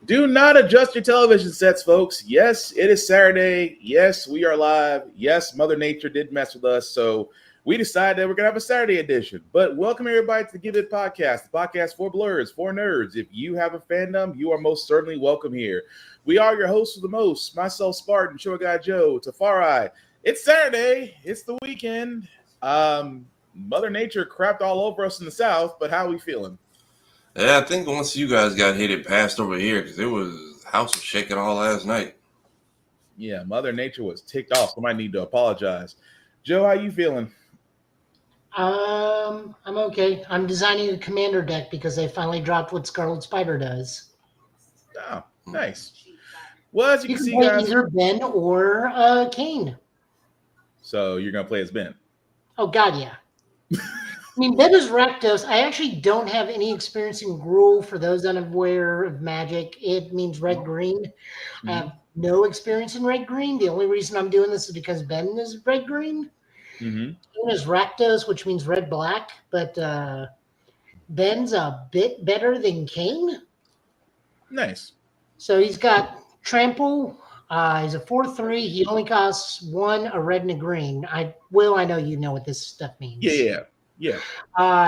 Do not adjust your television sets, folks. Yes, it is Saturday. Yes, we are live. Yes, Mother Nature did mess with us. So we decided that we're going to have a Saturday edition. But welcome everybody to the Give It Podcast, the podcast for blurs, for nerds. If you have a fandom, you are most certainly welcome here. We are your hosts of the most, myself, Spartan, Short Guy Joe, Tafari. It's Saturday. It's the weekend. Mother Nature crapped all over us in the South, but how are we feeling? Yeah, I think once you guys got hit, it passed over here because house was shaking all last night. Yeah, Mother Nature was ticked off. Somebody need to apologize. Joe, how you feeling? I'm okay. I'm designing a commander deck because they finally dropped what Scarlet Spider does. Oh, nice. Well, as you can see, play guys, either Ben or Kane. So you're gonna play as Ben? Oh God, yeah. I mean, Ben is Rakdos. I actually don't have any experience in Gruul. For those unaware of Magic, it means red-green. Mm-hmm. I have no experience in red-green. The only reason I'm doing this is because Ben is red-green. Mm-hmm. Kane is Rakdos, which means red-black, but Ben's a bit better than Kane. Nice. So he's got Trample. He's a 4/3. He only costs 1, a red and a green. I know you know what this stuff means. Yeah.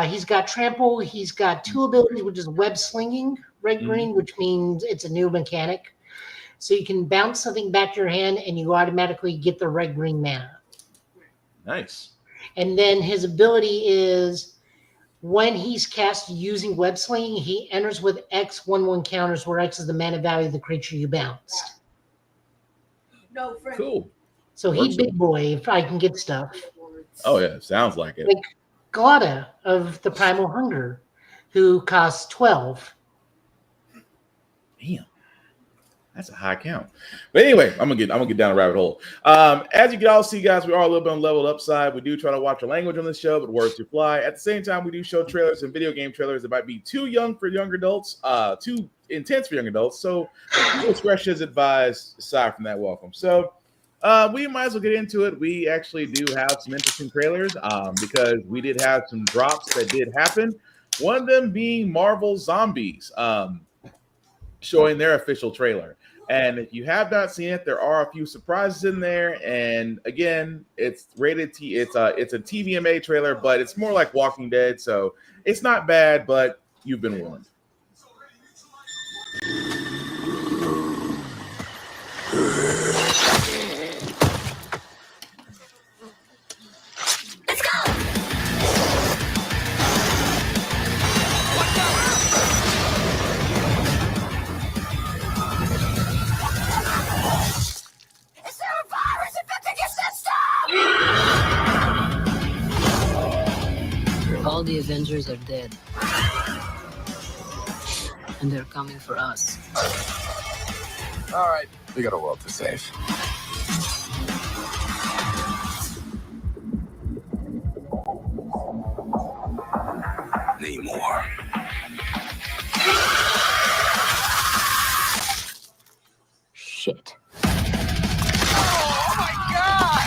He's got Trample. He's got 2 abilities, which is Web Slinging, red-green, which means it's a new mechanic. So you can bounce something back to your hand, and you automatically get the red-green mana. Nice. And then his ability is when he's cast using Web Slinging, he enters with X 1/1 counters, where X is the mana value of the creature you bounced. No, friend. Cool. So he big boy if I can get stuff. Oh yeah, sounds like it. Like Glada of the Primal Hunger, who costs 12. Damn, that's a high count. But anyway, I'm gonna get down a rabbit hole. As you can all see, guys, we are a little bit on leveled upside. We do try to watch our language on this show, but words do fly. At the same time, we do show trailers and video game trailers that might be too young for younger adults, too intense for young adults. So discretion is advised. Aside from that, welcome. So we might as well get into it. We actually do have some interesting trailers because we did have some drops that did happen. One of them being Marvel Zombies, showing their official trailer. And if you have not seen it, there are a few surprises in there. And again, it's rated T. It's a TVMA trailer, but it's more like Walking Dead, so it's not bad. But you've been warned. Let's go! Is there a virus infecting your system? All the Avengers are dead. And they're coming for us. All right, we got a world to save. Need more. Shit. Oh my God!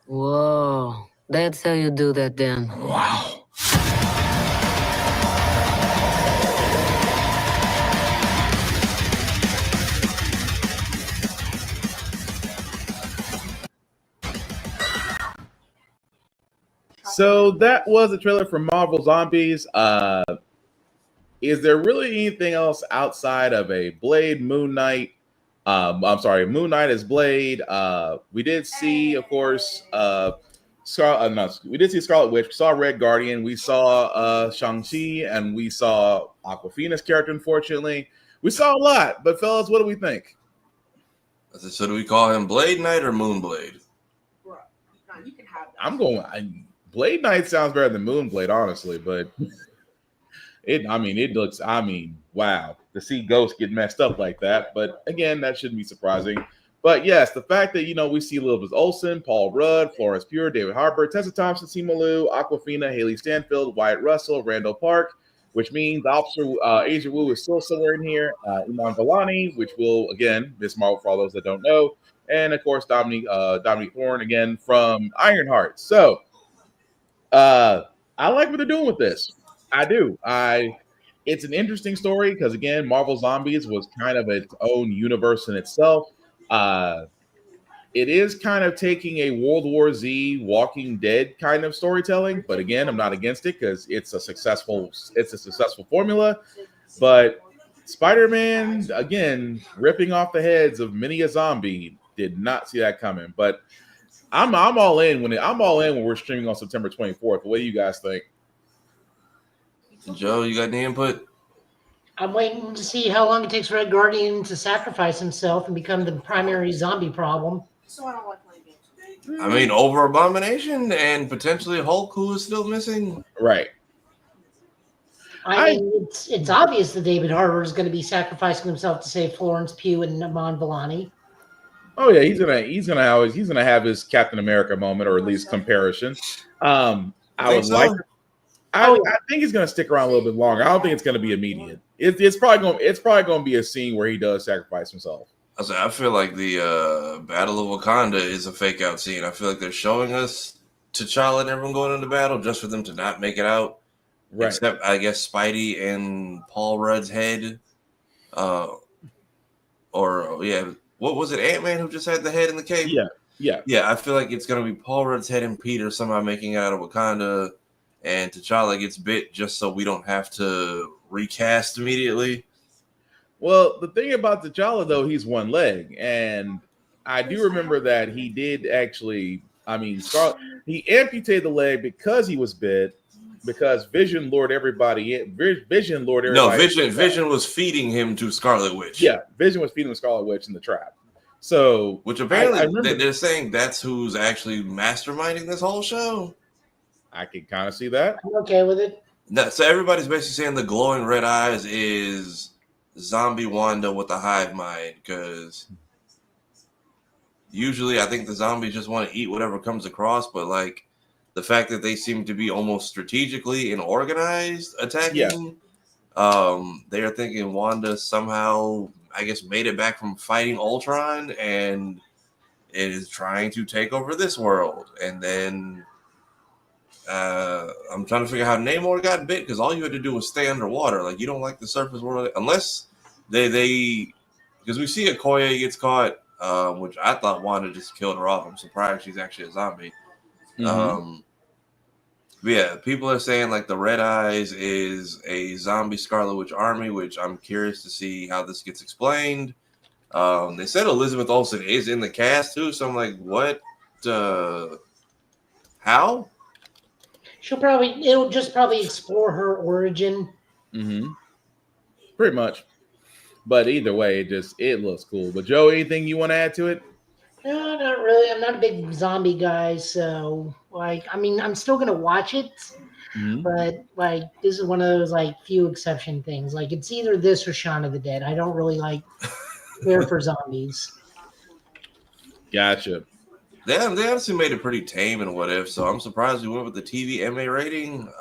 Whoa. That's how you do that then. Wow. So that was a trailer for Marvel Zombies. Is there really anything else outside of a Blade Moon Knight? I'm sorry, Moon Knight as Blade. We did see, of course, we did see Scarlet Witch. We saw Red Guardian. We saw Shang-Chi, and we saw Aquafina's character. Unfortunately, we saw a lot. But fellas, what do we think? So do we call him Blade Knight or Moonblade? Bro, no, you can have that. I'm going Blade Knight sounds better than Moonblade, honestly, but it looks, wow, to see Ghost get messed up like that. But again, that shouldn't be surprising. But yes, the fact that, we see Elizabeth Olsen, Paul Rudd, Florence Pugh, David Harbour, Tessa Thompson, Simu Liu, Aquafina, Haley Stanfield, Wyatt Russell, Randall Park, which means Officer Asia Wu is still somewhere in here. Iman Vellani, which will, again, Miss Marvel for all those that don't know. And of course, Dominique Thorne, again, from Ironheart. So, I like what they're doing with this. I do. It's an interesting story because, again, Marvel Zombies was kind of its own universe in itself. It is kind of taking a World War Z Walking Dead kind of storytelling, but again, I'm not against it because it's a successful formula. But Spider-Man, again, ripping off the heads of many a zombie, did not see that coming. But I'm all in when we're streaming on September 24th. What do you guys think? Joe, you got any input? I'm waiting to see how long it takes Red Guardian to sacrifice himself and become the primary zombie problem. So I don't like playing games. I mean, over Abomination and potentially Hulk, who is still missing. Right. I mean, it's obvious that David Harbour is going to be sacrificing himself to save Florence Pugh and Iman Vellani. Oh yeah, he's gonna have his Captain America moment, or at least comparison. I think he's gonna stick around a little bit longer. I don't think it's gonna be immediate. It's probably gonna be a scene where he does sacrifice himself. I feel like the Battle of Wakanda is a fake out scene. I feel like they're showing us T'Challa and everyone going into battle just for them to not make it out. Right. Except, I guess, Spidey and Paul Rudd's head. What was it, Ant-Man who just had the head in the cave? Yeah. I feel like it's going to be Paul Rudd's head and Peter somehow making it out of Wakanda, and T'Challa gets bit just so we don't have to recast immediately. Well, the thing about T'Challa, though, he's one leg, and I do remember that he did actually. He amputated the leg because he was bit, because Vision lured everybody in. Vision was feeding him to Scarlet Witch. Yeah, Vision was feeding the Scarlet Witch in the trap. So, which apparently they're saying that's who's actually masterminding this whole show. I can kind of see that. I'm okay with it. No, so everybody's basically saying the glowing red eyes is zombie Wanda with the hive mind, because usually I think the zombies just want to eat whatever comes across, but like the fact that they seem to be almost strategically and organized attacking, they are thinking Wanda somehow, I guess, made it back from fighting Ultron and it is trying to take over this world. And then I'm trying to figure out how Namor got bit, because all you had to do was stay underwater. Like, you don't like the surface world unless they because we see Okoye gets caught, which I thought Wanda just killed her off. I'm surprised she's actually a zombie. Mm-hmm. But yeah, people are saying like the Red Eyes is a zombie Scarlet Witch army, which I'm curious to see how this gets explained. They said Elizabeth Olsen is in the cast too, so I'm like, what? How? It'll just probably explore her origin. Mm-hmm. Pretty much. But either way, it looks cool. But Joe, anything you want to add to it? No, not really. I'm not a big zombie guy, so I'm still gonna watch it. Mm-hmm. But this is one of those few exception things. It's either this or Shaun of the Dead. I don't really care for zombies. Gotcha. They honestly made it pretty tame in What If, so I'm surprised we went with the TV MA rating.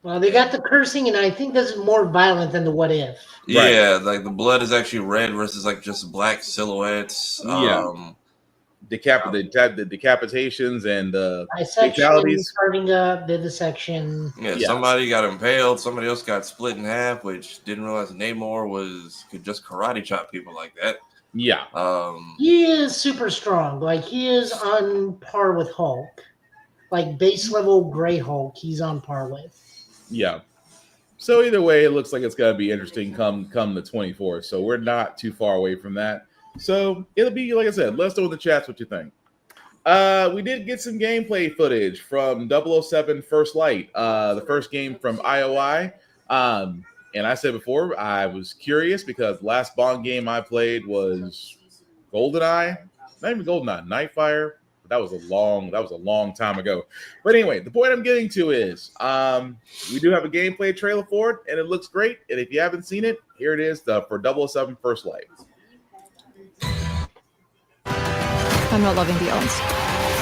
Well, they got the cursing, and I think this is more violent than the What If. Yeah, like the blood is actually red versus just black silhouettes. The decapitations and fatalities, carving up, vivisection. Yeah, somebody got impaled. Somebody else got split in half, which didn't realize Namor could just karate chop people like that. Yeah. He is super strong. He is on par with Hulk. Base level Gray Hulk, he's on par with. Yeah. So either way, it looks like it's going to be interesting come the 24th. So we're not too far away from that. So it'll be, like I said, let us know in the chats what you think. We did get some gameplay footage from 007 First Light, the first game from IOI. And I said before, I was curious because the last Bond game I played was GoldenEye. Not even GoldenEye, Nightfire. That was a long time ago. But anyway, the point I'm getting to is we do have a gameplay trailer for it, and it looks great. And if you haven't seen it, here it is for 007 First Light. I'm not loving the odds.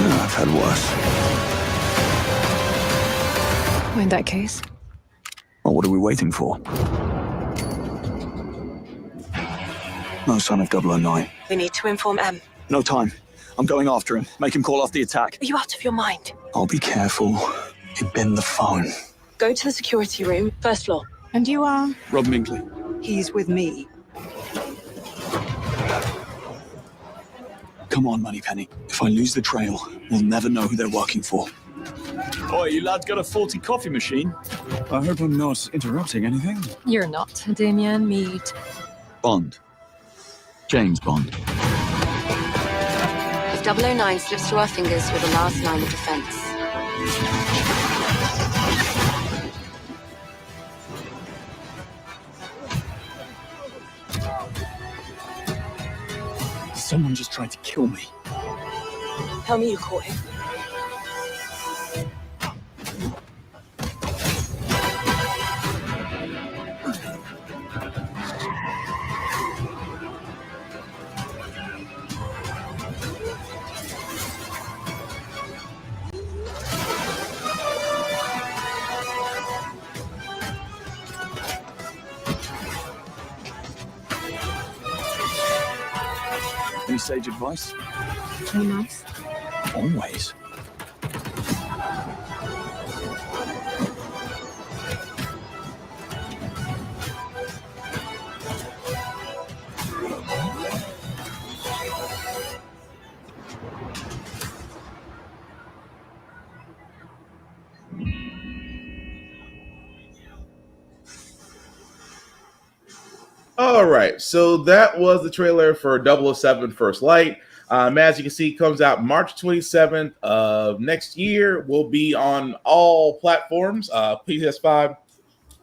No, I've had worse. In that case, Well, what are we waiting for? No sign of 009. We need to inform M. No time. I'm going after him. Make him call off the attack. Are you out of your mind? I'll be careful. He'd been the phone. Go to the security room, first floor. and you are? Rob Minkley. He's with me. Come on, Moneypenny. If I lose the trail, we'll never know who they're working for. Oi, you lads got a faulty coffee machine? I hope I'm not interrupting anything. You're not. Damien, meet. Bond. James Bond. If 009 slips through our fingers, we're the last line of defense. Someone just tried to kill me. Tell me you caught him. Any sage advice? Play nice. Always. All right, so that was the trailer for 007 First Light. As you can see, comes out March 27th of next year. Will be on all platforms, PS5,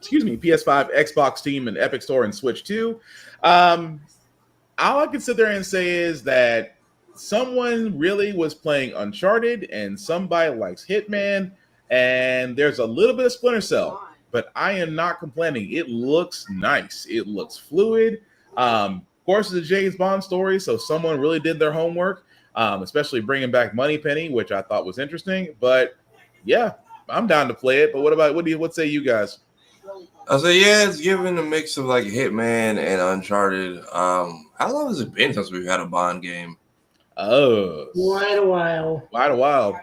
Xbox, Steam, and Epic Store, and Switch 2. All I can sit there and say is that someone really was playing Uncharted, and somebody likes Hitman, and there's a little bit of Splinter Cell. But I am not complaining. It looks nice. It looks fluid. Of course, it's a James Bond story, so someone really did their homework, especially bringing back Moneypenny, which I thought was interesting. But yeah, I'm down to play it. But what say you guys? I say yeah, it's given a mix of like Hitman and Uncharted. How long has it been since we've had a Bond game? Oh, Quite a while. Quite a while.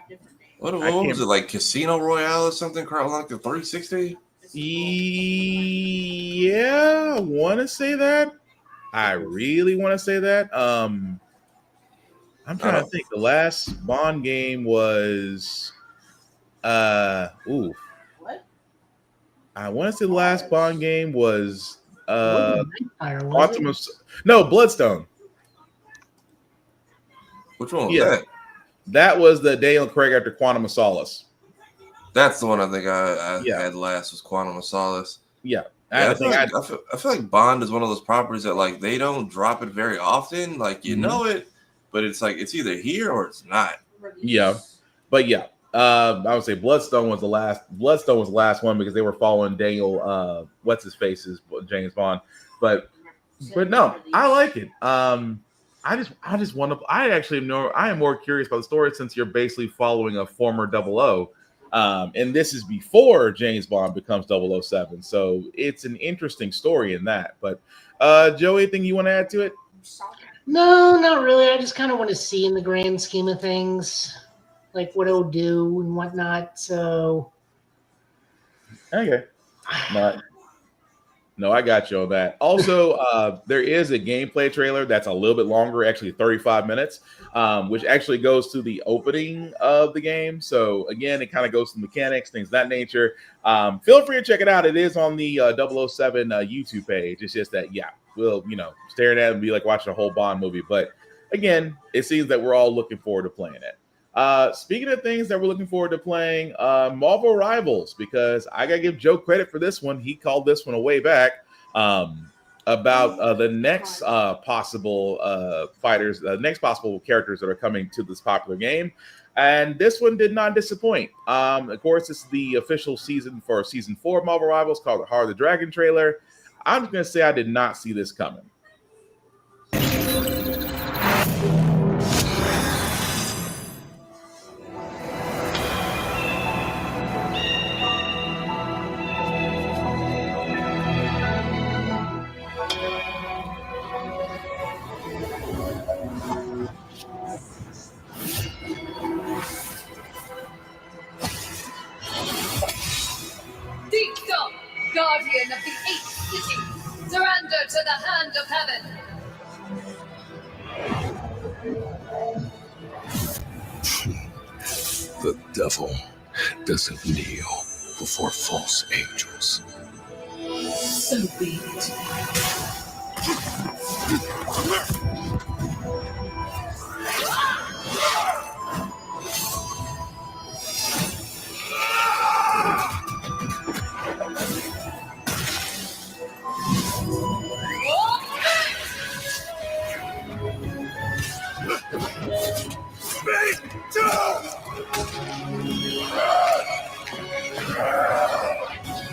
What was it, like Casino Royale or something? Like the 360? Yeah, I want to say that. I really want to say that. I'm trying to think. The last Bond game was I want to say the last Bond game was Bloodstone. Which one was that? That was the Daniel Craig after Quantum of Solace. That's the one I think I had last was Quantum of Solace. Yeah. I feel like Bond is one of those properties that like they don't drop it very often. Like you know it, but it's like it's either here or it's not. Yeah. But yeah. I would say Bloodstone was the last one because they were following Daniel what's his face's James Bond. But no, I like it. I am more curious about the story since you're basically following a former 00. And this is before James Bond becomes 007. So it's an interesting story in that. But Joe, anything you want to add to it? No, not really. I just kind of want to see in the grand scheme of things, like what it'll do and whatnot. So okay. No, I got you on that. Also, there is a gameplay trailer that's a little bit longer, actually 35 minutes, which actually goes to the opening of the game. So again, it kind of goes to mechanics, things of that nature. Feel free to check it out. It is on the 007 YouTube page. It's just that, we'll, staring at it and be like watching a whole Bond movie. But again, it seems that we're all looking forward to playing it. Speaking of things that we're looking forward to playing, Marvel Rivals, because I gotta give Joe credit for this one. He called this one a way back. about the next possible fighters, the next possible characters that are coming to this popular game. And this one did not disappoint. Of course, this is the official season for season 4 of Marvel Rivals called the Heart of the Dragon trailer. I'm just going to say I did not see this coming. Dictum, guardian of the 8th city, surrender to the hand of heaven. The devil doesn't kneel before false angels. So be it.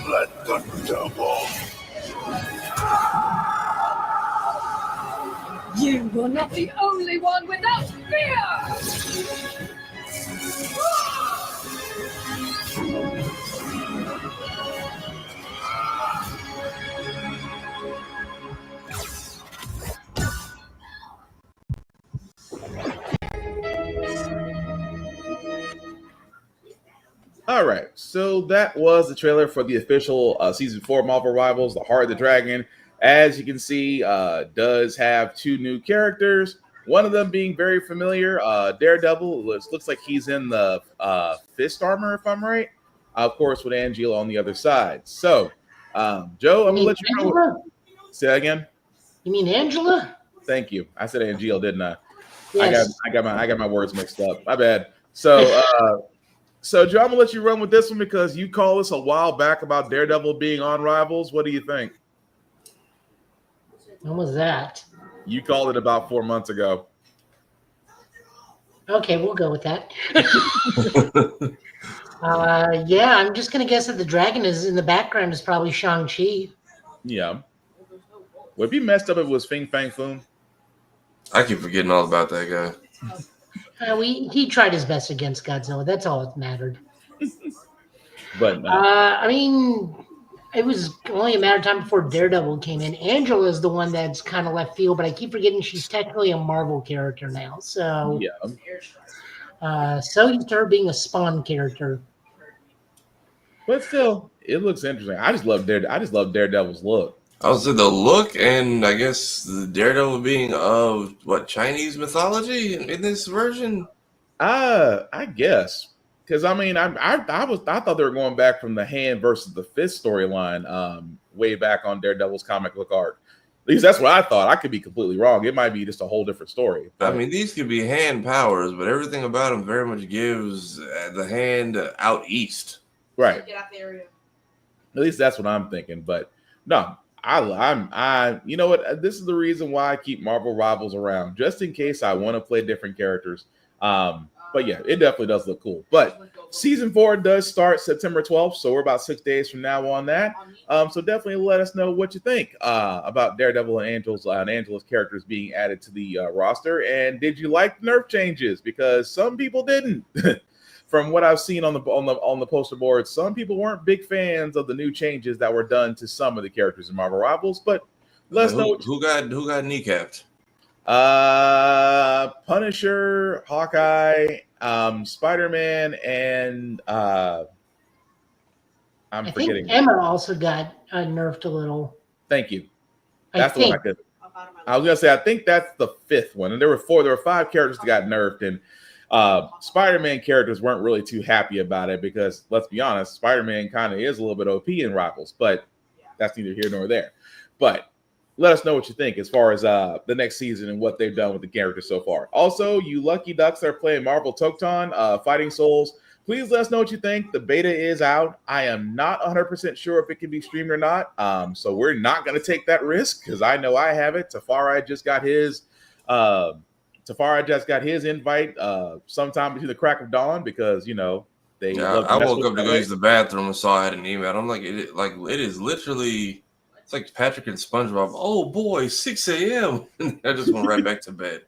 Let the devil. You are not the only one without fear! All right, so that was the trailer for the official season 4 Marvel Rivals, The Heart of the Dragon. As you can see, does have 2 new characters. One of them being very familiar, Daredevil. Looks like he's in the fist armor, if I'm right. Of course, with Angela on the other side. So, Joe, I'm gonna let you know. Say that again. You mean Angela? Thank you. I said Angela, didn't I? Yes. I got my words mixed up. My bad. So, so Joe, I'm gonna let you run with this one because you called us a while back about Daredevil being on Rivals. What do you think? When was that? You called it about 4 months ago. Okay, we'll go with that. Yeah, I'm just gonna guess that the dragon is in the background is probably Shang-Chi. Yeah. Would it be messed up if it was Fing Fang Foom? I keep forgetting all about that guy. He tried his best against Godzilla. That's all that mattered. But no. I mean, it was only a matter of time before Daredevil came in. Angela is the one that's kind of left field, but I keep forgetting she's technically a Marvel character now. So yeah. So used to her being a Spawn character. But still, it looks interesting. I just love Daredevil's look. I would say the look, and I guess the Daredevil being of what, Chinese mythology in this version. I guess because I mean I thought they were going back from the hand versus the fist storyline way back on Daredevil's comic book arc. At least that's what I thought. I could be completely wrong. It might be just a whole different story. I mean, these could be hand powers, but everything about them very much gives the hand out east. Right. Get out the area. At least that's what I'm thinking. But no, I you know what? This is the reason why I keep Marvel Rivals around, just in case I want to play different characters. But yeah, it definitely does look cool. But season 4 does start September 12th, so we're about 6 days from now on that. So definitely let us know what you think about Daredevil and Angela's characters being added to the roster. And did you like the nerf changes? Because some people didn't. From what I've seen on the poster board, some people weren't big fans of the new changes that were done to some of the characters in Marvel Rivals. But let us know who got kneecapped. Punisher, Hawkeye, Spider-Man, and I'm forgetting. Think Emma also got nerfed a little. Thank you. That's the one I could. I was gonna say I think that's the 5th one, and there were 5 characters that got nerfed, and Spider-Man characters weren't really too happy about it because let's be honest, Spider-Man kind of is a little bit OP in Rivals, but that's neither here nor there. But let us know what you think as far as the next season and what they've done with the characters so far. Also, you lucky ducks that are playing Marvel Tokton, Fighting Souls, Please let us know what you think. The beta is out. I am not 100% sure if it can be streamed or not. So we're not going to take that risk because I know I have it. Tafari just got his invite sometime between the crack of dawn because they love to I mess woke with up to go use the bathroom and saw I had an email. I'm like, it is literally, it's like Patrick and SpongeBob. Oh boy, 6 a.m. I just went right back to bed.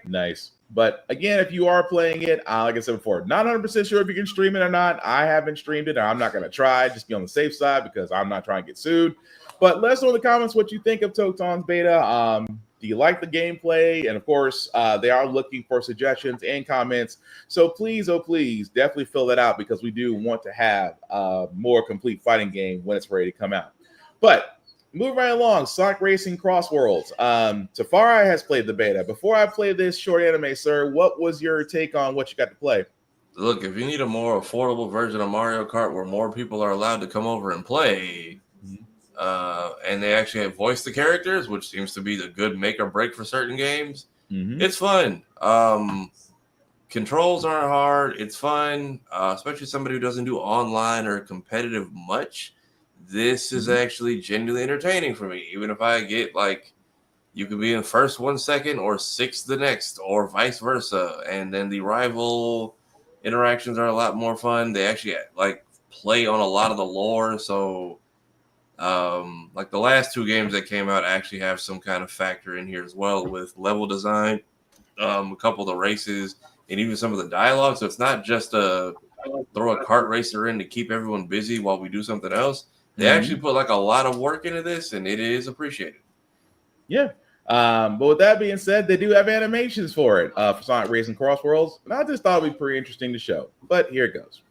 Nice. But again, if you are playing it, like I said before, not 100% sure if you can stream it or not. I haven't streamed it, and I'm not going to try. Just be on the safe side because I'm not trying to get sued. But let us know in the comments what you think of Toton's beta. Do you like the gameplay? And of course, they are looking for suggestions and comments. So please, oh please, definitely fill that out because we do want to have a more complete fighting game when it's ready to come out. But moving right along, Sonic Racing Cross Worlds. Tafari has played the beta. Before I play this short anime, sir, what was your take on what you got to play? Look, if you need a more affordable version of Mario Kart where more people are allowed to come over and play, and they actually have voiced the characters, which seems to be the good make or break for certain games, it's fun. Controls aren't hard. It's fun, especially somebody who doesn't do online or competitive much. This is actually genuinely entertaining for me. Even if I get you could be in first 1 second or sixth the next, or vice versa. And then the rival interactions are a lot more fun. They actually play on a lot of the lore. So the last two games that came out actually have some kind of factor in here as well with level design, a couple of the races, and even some of the dialogue. So it's not just throw a kart racer in to keep everyone busy while we do something else. They actually put a lot of work into this, and it is appreciated. Yeah. But with that being said, they do have animations for it for Sonic Racing Cross Worlds. And I just thought it'd be pretty interesting to show. But here it goes.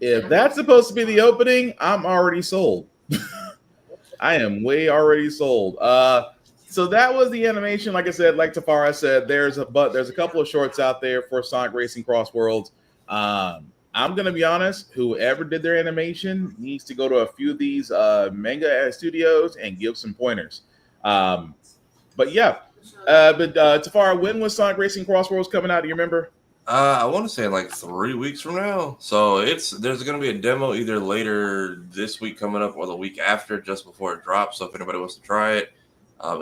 If that's supposed to be the opening, I'm already sold. I am way already sold. So that was the animation. Like I said, like Tafara said, there's a couple of shorts out there for Sonic Racing Cross Worlds. I'm gonna be honest. Whoever did their animation needs to go to a few of these manga studios and give some pointers. But yeah, Tafara, when was Sonic Racing Cross Worlds coming out? Do you remember? I want to say like 3 weeks from now. So there's going to be a demo either later this week coming up or the week after, just before it drops. So if anybody wants to try it,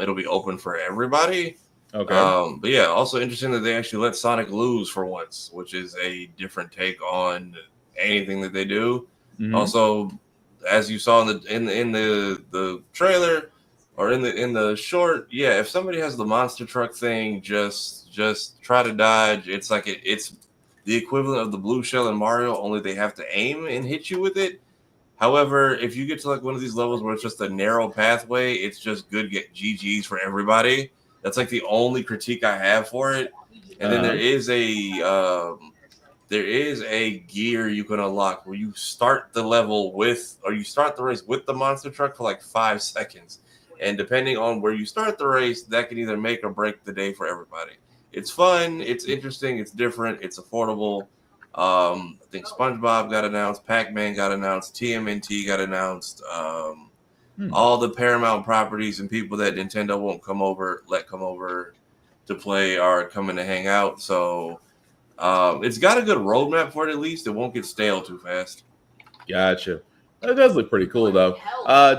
it'll be open for everybody. Okay. But yeah, also interesting that they actually let Sonic lose for once, which is a different take on anything that they do. Mhm. Also, as you saw in the trailer or in the short, yeah, if somebody has the monster truck thing, just try to dodge. It's like it's the equivalent of the blue shell in Mario, only they have to aim and hit you with it. However, if you get to like one of these levels where it's just a narrow pathway, it's just good get GGs for everybody. That's like the only critique I have for it. And then there is a gear you can unlock where you start the level with, or you start the race with the monster truck for like 5 seconds. And depending on where you start the race, that can either make or break the day for everybody. It's fun, it's interesting, it's different, it's affordable. I think SpongeBob got announced, Pac-Man got announced, TMNT got announced. All the Paramount properties and people that Nintendo won't come over to play are coming to hang out. So it's got a good roadmap for it. At least it won't get stale too fast. Gotcha. That does look pretty cool, though.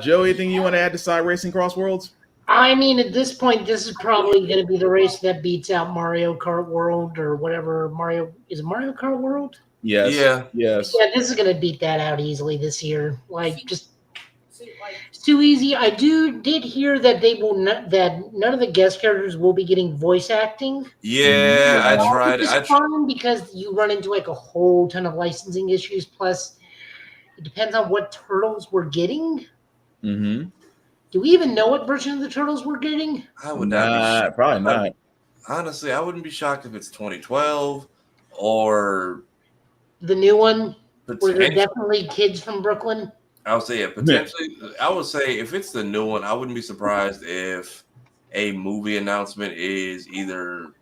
Joe, anything you want to add to Sonic Racing Cross Worlds? I mean, at this point, this is probably going to be the race that beats out Mario Kart World or whatever. Is it Mario Kart World? Yes. Yeah. Yes. Yeah, this is going to beat that out easily this year. Like, just it's too easy. I did hear that that none of the guest characters will be getting voice acting. Yeah, I tried. Which is fun because you run into like a whole ton of licensing issues. Plus, it depends on what turtles we're getting. Mm-hmm. Do we even know what version of the Turtles we're getting? I would not be shocked. Probably not. Honestly, I wouldn't be shocked if it's 2012 or the new one, where they're definitely kids from Brooklyn. I would say, yeah, potentially. I would say if it's the new one, I wouldn't be surprised if a movie announcement is either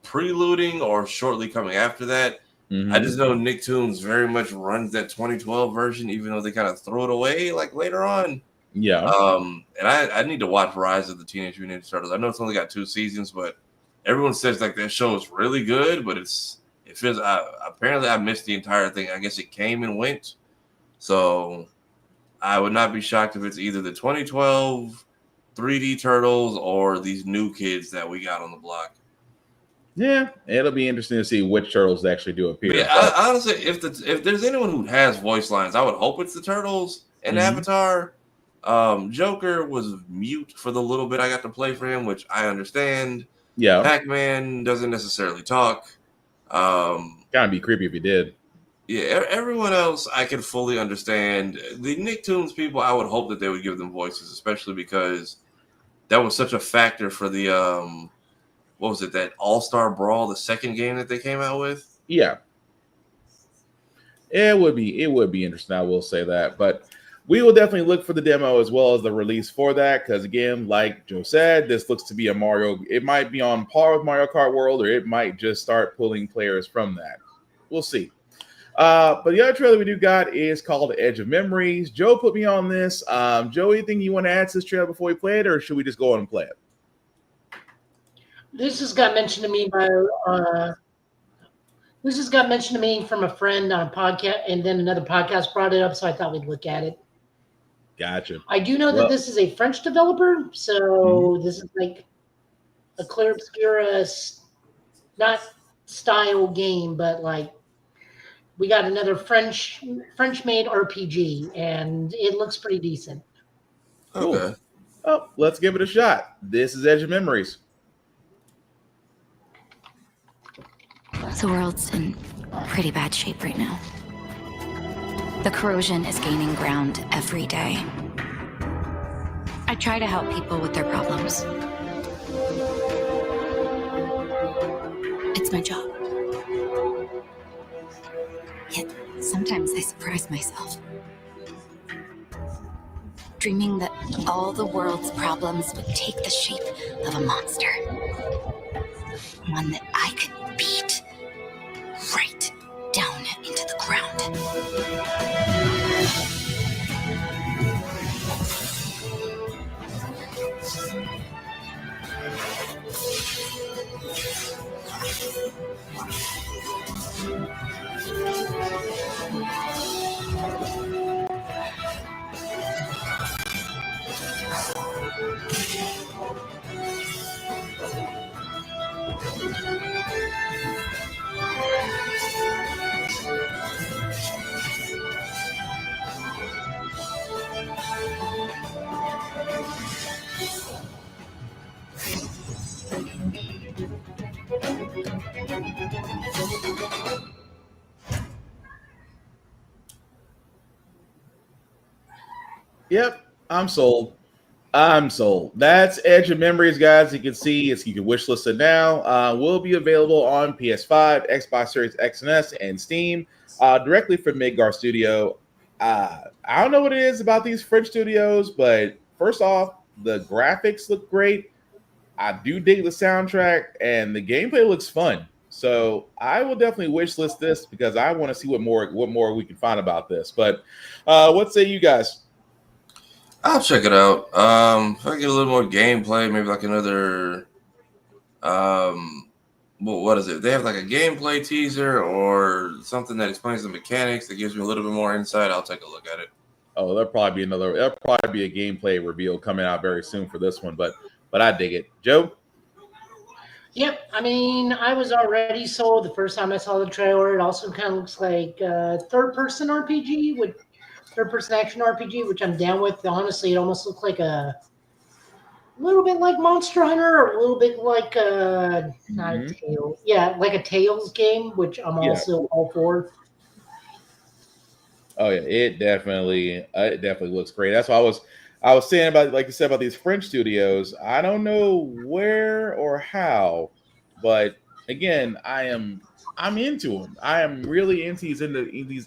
preluding or shortly coming after that. Mm-hmm. I just know Nicktoons very much runs that 2012 version, even though they kind of throw it away like later on. Yeah. And I need to watch Rise of the Teenage Mutant Ninja Turtles. I know it's only got 2 seasons, but everyone says like that show is really good, but it feels apparently I missed the entire thing. I guess it came and went. So I would not be shocked if it's either the 2012 3D Turtles or these new kids that we got on the block. Yeah, it'll be interesting to see which turtles actually do appear. Yeah, honestly, if there's anyone who has voice lines, I would hope it's the Turtles and Avatar. Joker was mute for the little bit I got to play for him, which I understand. Yeah. Pac-Man doesn't necessarily talk. Kind of be creepy if he did. Yeah, everyone else I can fully understand. The Nicktoons people, I would hope that they would give them voices, especially because that was such a factor for the what was it, that All-Star Brawl, the second game that they came out with? Yeah. It would be interesting, I will say that. But we will definitely look for the demo as well as the release for that. Because again, like Joe said, this looks to be a Mario. It might be on par with Mario Kart World, or it might just start pulling players from that. We'll see. But the other trailer we do got is called Edge of Memories. Joe put me on this. Joe, anything you want to add to this trailer before we play it, or should we just go on and play it? This just got mentioned to me by this just got mentioned to me from a friend on a podcast, and then another podcast brought it up, so I thought we'd look at it. Gotcha. I do know that this is a French developer, so this is like a clear obscura, not style game, but like we got another French-made RPG, and it looks pretty decent. Cool. Okay. Oh, let's give it a shot. This is Edge of Memories. The world's in pretty bad shape right now. The corrosion is gaining ground every day. I try to help people with their problems. It's my job. Yet sometimes I surprise myself. Dreaming that all the world's problems would take the shape of a monster. One that I could beat right down into the ground. Yep, I'm sold. I'm sold. That's Edge of Memories, guys. You can see you can wishlist it now. Will be available on PS5, Xbox Series X and S, and Steam directly from Midgar Studio. I don't know what it is about these French studios, but first off, the graphics look great. I do dig the soundtrack, and the gameplay looks fun. So I will definitely wishlist this because I want to see what more we can find about this. But what say you guys? I'll check it out. If I get a little more gameplay, maybe like another what is it? They have like a gameplay teaser or something that explains the mechanics that gives me a little bit more insight. I'll take a look at it. Oh, there'll probably be a gameplay reveal coming out very soon for this one, but I dig it. Joe? Yep, I mean, I was already sold the first time I saw the trailer. It also kind of looks like third-person RPG with third-person action RPG, which I'm down with. Honestly, it almost looks like a little bit like Monster Hunter, or a little bit like not a Tales. Yeah, like a Tales game, which I'm also all for. Oh yeah, it definitely looks great. That's why I was saying about, like you said, about these French studios. I don't know where or how, but again, I'm into them. I am really into these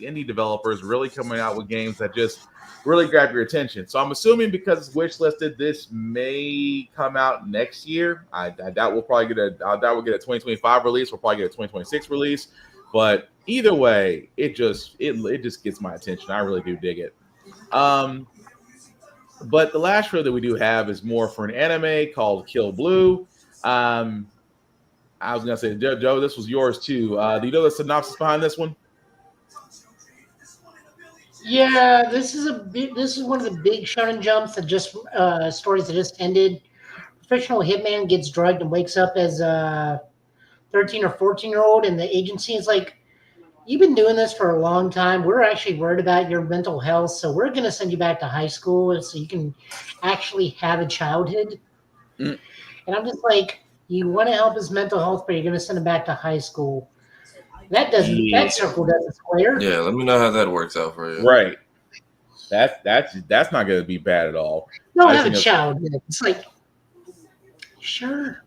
indie developers really coming out with games that just really grab your attention. So I'm assuming because it's wish listed, this may come out next year. I doubt we'll get a 2025 release. We'll probably get a 2026 release. But either way, it just gets my attention. I really do dig it. But the last show that we do have is more for an anime called Kill Blue. I was gonna say, Joe, this was yours too. Do you know the synopsis behind this one? Yeah, this is one of the big shonen jumps that just stories that just ended. Professional hitman gets drugged and wakes up as a 13 or 14-year-old, and the agency is like, "You've been doing this for a long time. We're actually worried about your mental health, so we're going to send you back to high school so you can actually have a childhood." And I'm just like, you want to help his mental health, but you're going to send him back to high school. That circle doesn't square. Yeah, let me know how that works out for you. Right. That's not going to be bad at all. Don't have a childhood. It's like, sure.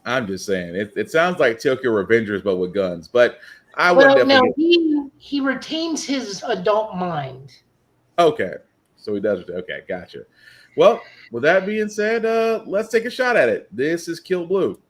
I'm just saying, it sounds like Tokyo Revengers, but with guns. But I would definitely. He retains his adult mind. Okay, So he does. Okay, gotcha. Well, with that being said, let's take a shot at it. This is Kill Blue.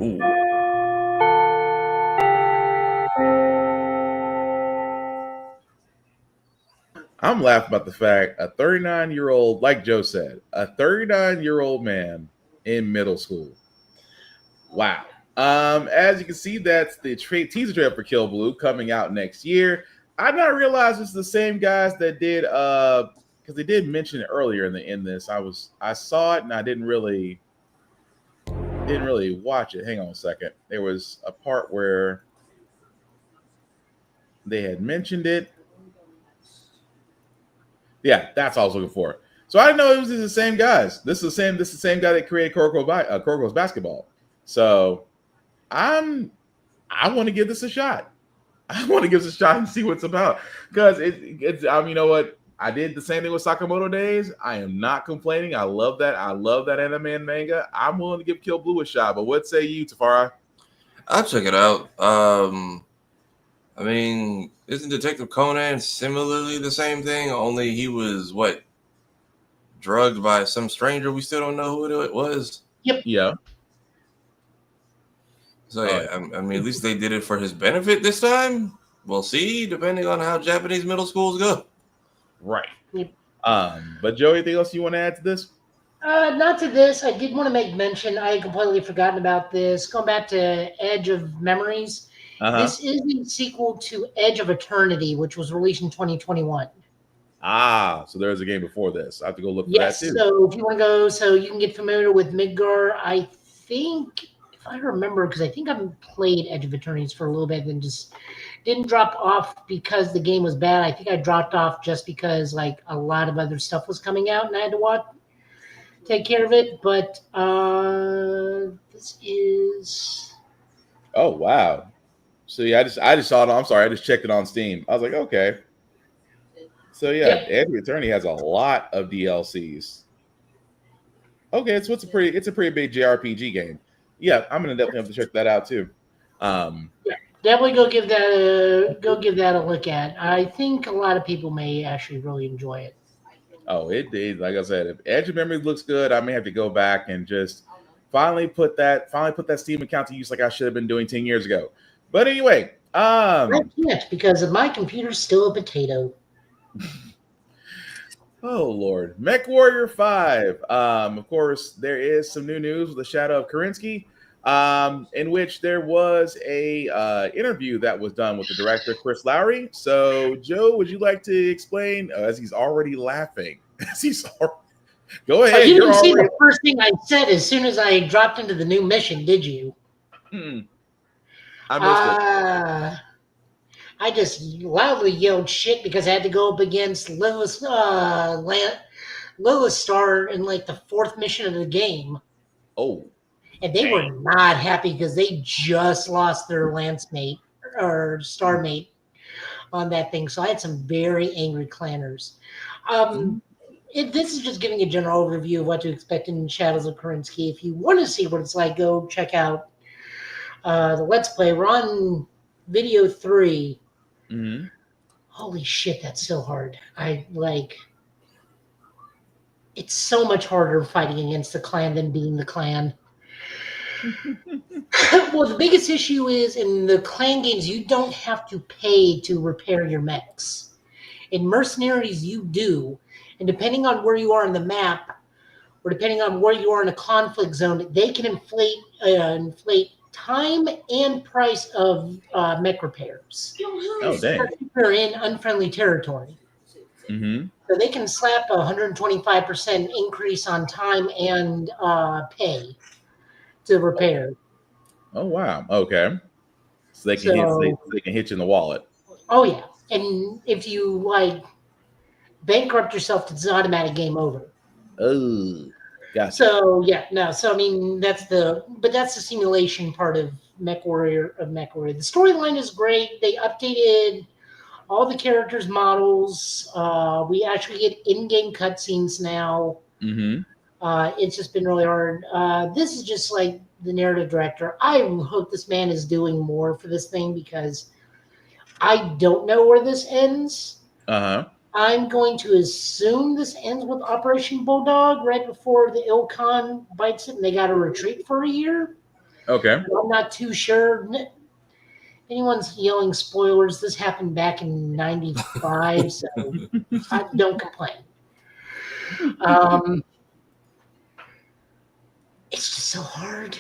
Ooh. I'm laughing about the fact a 39-year-old, like Joe said, a 39-year-old man in middle school. Wow. As you can see, that's the teaser trailer for Kill Blue coming out next year. I did not realize it's the same guys that did because they did mention it earlier in this. I saw it and I didn't really watch it. Hang on a second. There was a part where they had mentioned it. Yeah, that's all I was looking for. So I didn't know it was the same guys. This is the same guy that created Kuroko Basketball. So I want to give this a shot. I want to give this a shot and see what it's about. Because it's you know what? I did the same thing with Sakamoto Days. I am not complaining. I love that. I love that anime and manga. I'm willing to give Kill Blue a shot. But what say you, Tafari? I'll check it out. I mean, isn't Detective Conan similarly the same thing? Only he was drugged by some stranger. We still don't know who it was. Yep. Yeah. So yeah, I mean, at least they did it for his benefit this time. We'll see, depending on how Japanese middle schools go. Right. Yep. But Joe, anything else you want to add to this? Not to this. I did want to make mention. I had completely forgotten about this. Going back to Edge of Memories. This is a sequel to Edge of Eternity, which was released in 2021. So there's a game before this. I have to go look for that too. So if you want to go, so you can get familiar with Midgar. I think, if I remember, because I think I've played Edge of Eternities for a little bit and just didn't drop off because the game was bad. I think I dropped off just because like a lot of other stuff was coming out and I had to take care of it. But this is. Oh wow. So yeah, I just saw it. I'm sorry, I just checked it on Steam. I was like, okay. So yeah, Edge of Eternity has a lot of DLCs. Okay, so it's a pretty big JRPG game. Yeah, I'm gonna definitely have to check that out too. Definitely go give that a look at. I think a lot of people may actually really enjoy it. Oh, it did. Like I said, if Edge of Memories looks good, I may have to go back and just finally put that Steam account to use like I should have been doing 10 years ago. But anyway, I can't because my computer's still a potato. Oh Lord, Mech Warrior 5. Of course, there is some new news with the Shadow of Kerensky, in which there was a interview that was done with the director Chris Lowry. So, Joe, would you like to explain? As he's already laughing, go ahead. You didn't see the first thing I said as soon as I dropped into the new mission, did you? I missed it. I just loudly yelled shit because I had to go up against Lilith Star in like the fourth mission of the game. Oh. And they were not happy because they just lost their lance mate or star mate on that thing. So I had some very angry clanners. This is just giving a general overview of what to expect in Shadows of Kerensky. If you want to see what it's like, go check out the Let's Play. We're on video 3. Mm-hmm. Holy shit, that's so hard. It's so much harder fighting against the clan than being the clan. Well, the biggest issue is in the clan games, you don't have to pay to repair your mechs. In Mercenaries, you do. And depending on where you are in the map, or depending on where you are in a conflict zone, they can inflate time and price of mech repairs. Oh, dang. They're in unfriendly territory. Mm-hmm. So they can slap a 125% increase on time and pay to repair. Oh, wow. Okay. So they can hit you in the wallet. Oh, yeah. And if you bankrupt yourself, it's an automatic game over. Oh, gotcha. So yeah, no. So I mean, that's the simulation part of MechWarrior. The storyline is great. They updated all the characters' models. We actually get in-game cutscenes now. Mm-hmm. It's just been really hard. This is just like the narrative director. I hope this man is doing more for this thing because I don't know where this ends. Uh-huh. I'm going to assume this ends with Operation Bulldog right before the Ilkhan bites it and they got to retreat for a year. Okay. But I'm not too sure. Anyone's yelling spoilers, this happened back in 95, so I don't complain. It's just so hard.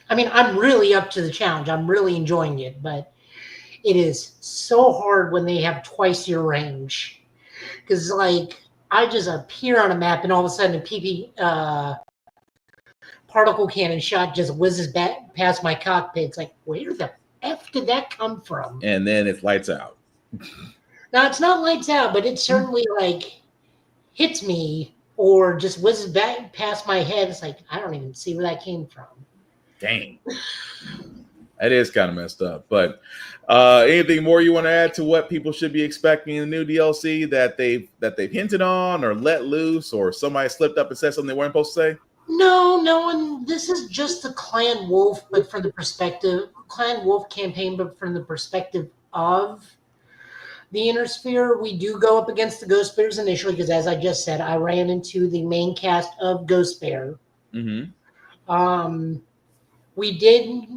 I mean, I'm really up to the challenge. I'm really enjoying it, but it is so hard when they have twice your range. Because, like, I just appear on a map and all of a sudden a PP particle cannon shot just whizzes back past my cockpit. It's like, where the F did that come from? And then it's lights out. Now, it's not lights out, but it certainly, like, hits me or just whizzes back past my head. It's like, I don't even see where that came from. Dang. That is kind of messed up. But anything more you want to add to what people should be expecting in the new DLC that they've hinted on or let loose, or somebody slipped up and said something they weren't supposed to say? No, and this is just the Clan Wolf, but from the perspective, Clan Wolf campaign, but from the perspective of the Inner Sphere. We do go up against the Ghost Bears initially, because as I just said, I ran into the main cast of Ghost Bear. Mm-hmm. We did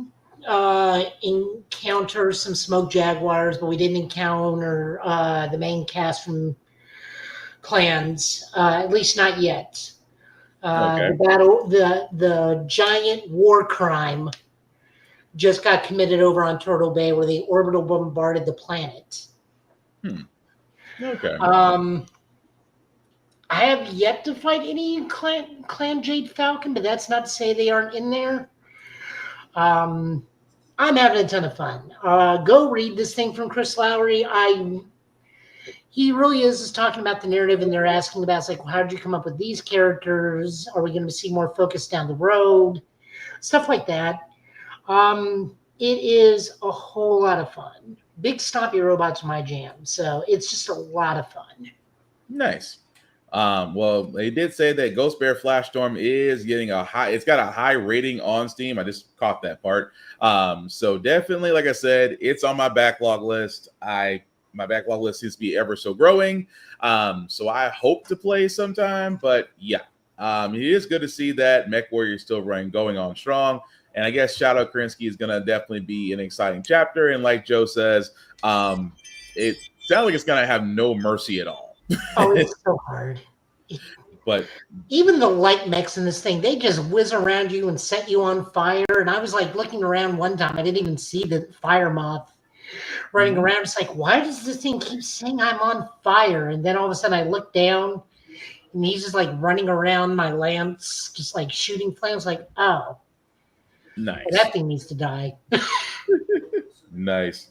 encounter some Smoke Jaguars, but we didn't encounter the main cast from clans, at least not yet. Okay. The giant war crime just got committed over on Turtle Bay, where they orbital bombarded the planet. Okay. I have yet to fight any Clan Jade Falcon, but that's not to say they aren't in there. I'm having a ton of fun. Go read this thing from Chris Lowry. He really is just talking about the narrative, and they're asking about, it's like, well, how did you come up with these characters? Are we going to see more focus down the road? Stuff like that. It is a whole lot of fun. Big stompy robots are my jam, so it's just a lot of fun. Nice. Well, they did say that Ghost Bear Flashstorm is getting it's got a high rating on Steam. I just caught that part. So definitely, like I said, it's on my backlog list. My backlog list seems to be ever so growing. So I hope to play sometime, but yeah, it is good to see that MechWarrior is still going on strong. And I guess Shadow Krinsky is going to definitely be an exciting chapter. And like Joe says, it sounds like it's going to have no mercy at all. Oh, it's so hard. But even the light mechs in this thing, they just whiz around you and set you on fire. And I was like looking around one time, I didn't even see the fire moth running around. It's like, why does this thing keep saying I'm on fire? And then all of a sudden I look down and he's just like running around my lamps, just like shooting flames. Like, oh, nice. Well, that thing needs to die. Nice.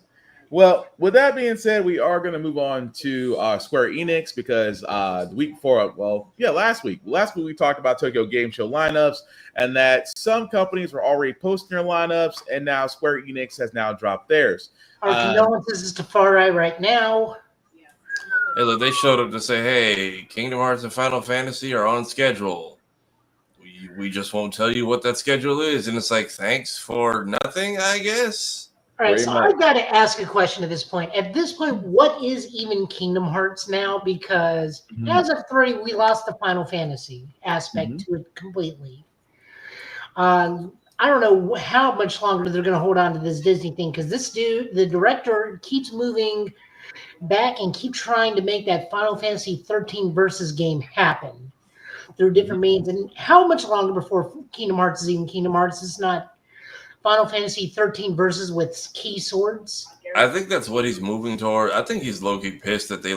Well, with that being said, we are going to move on to Square-Enix because the week before, last week we talked about Tokyo Game Show lineups and that some companies were already posting their lineups, and now Square-Enix has now dropped theirs. Our condolences is to Far Eye right now. Hey, look, they showed up to say, hey, Kingdom Hearts and Final Fantasy are on schedule. We just won't tell you what that schedule is. And it's like, thanks for nothing, I guess. All right, so I've got to ask a question at this point. At this point, what is even Kingdom Hearts now? Because as of 3, we lost the Final Fantasy aspect to it completely. I don't know how much longer they're going to hold on to this Disney thing, because this dude, the director, keeps moving back and keep trying to make that Final Fantasy 13 versus game happen through different means. And how much longer before Kingdom Hearts is even Kingdom Hearts? It's not Final Fantasy 13 versus with key swords. I think that's what he's moving toward. I think he's low-key pissed that they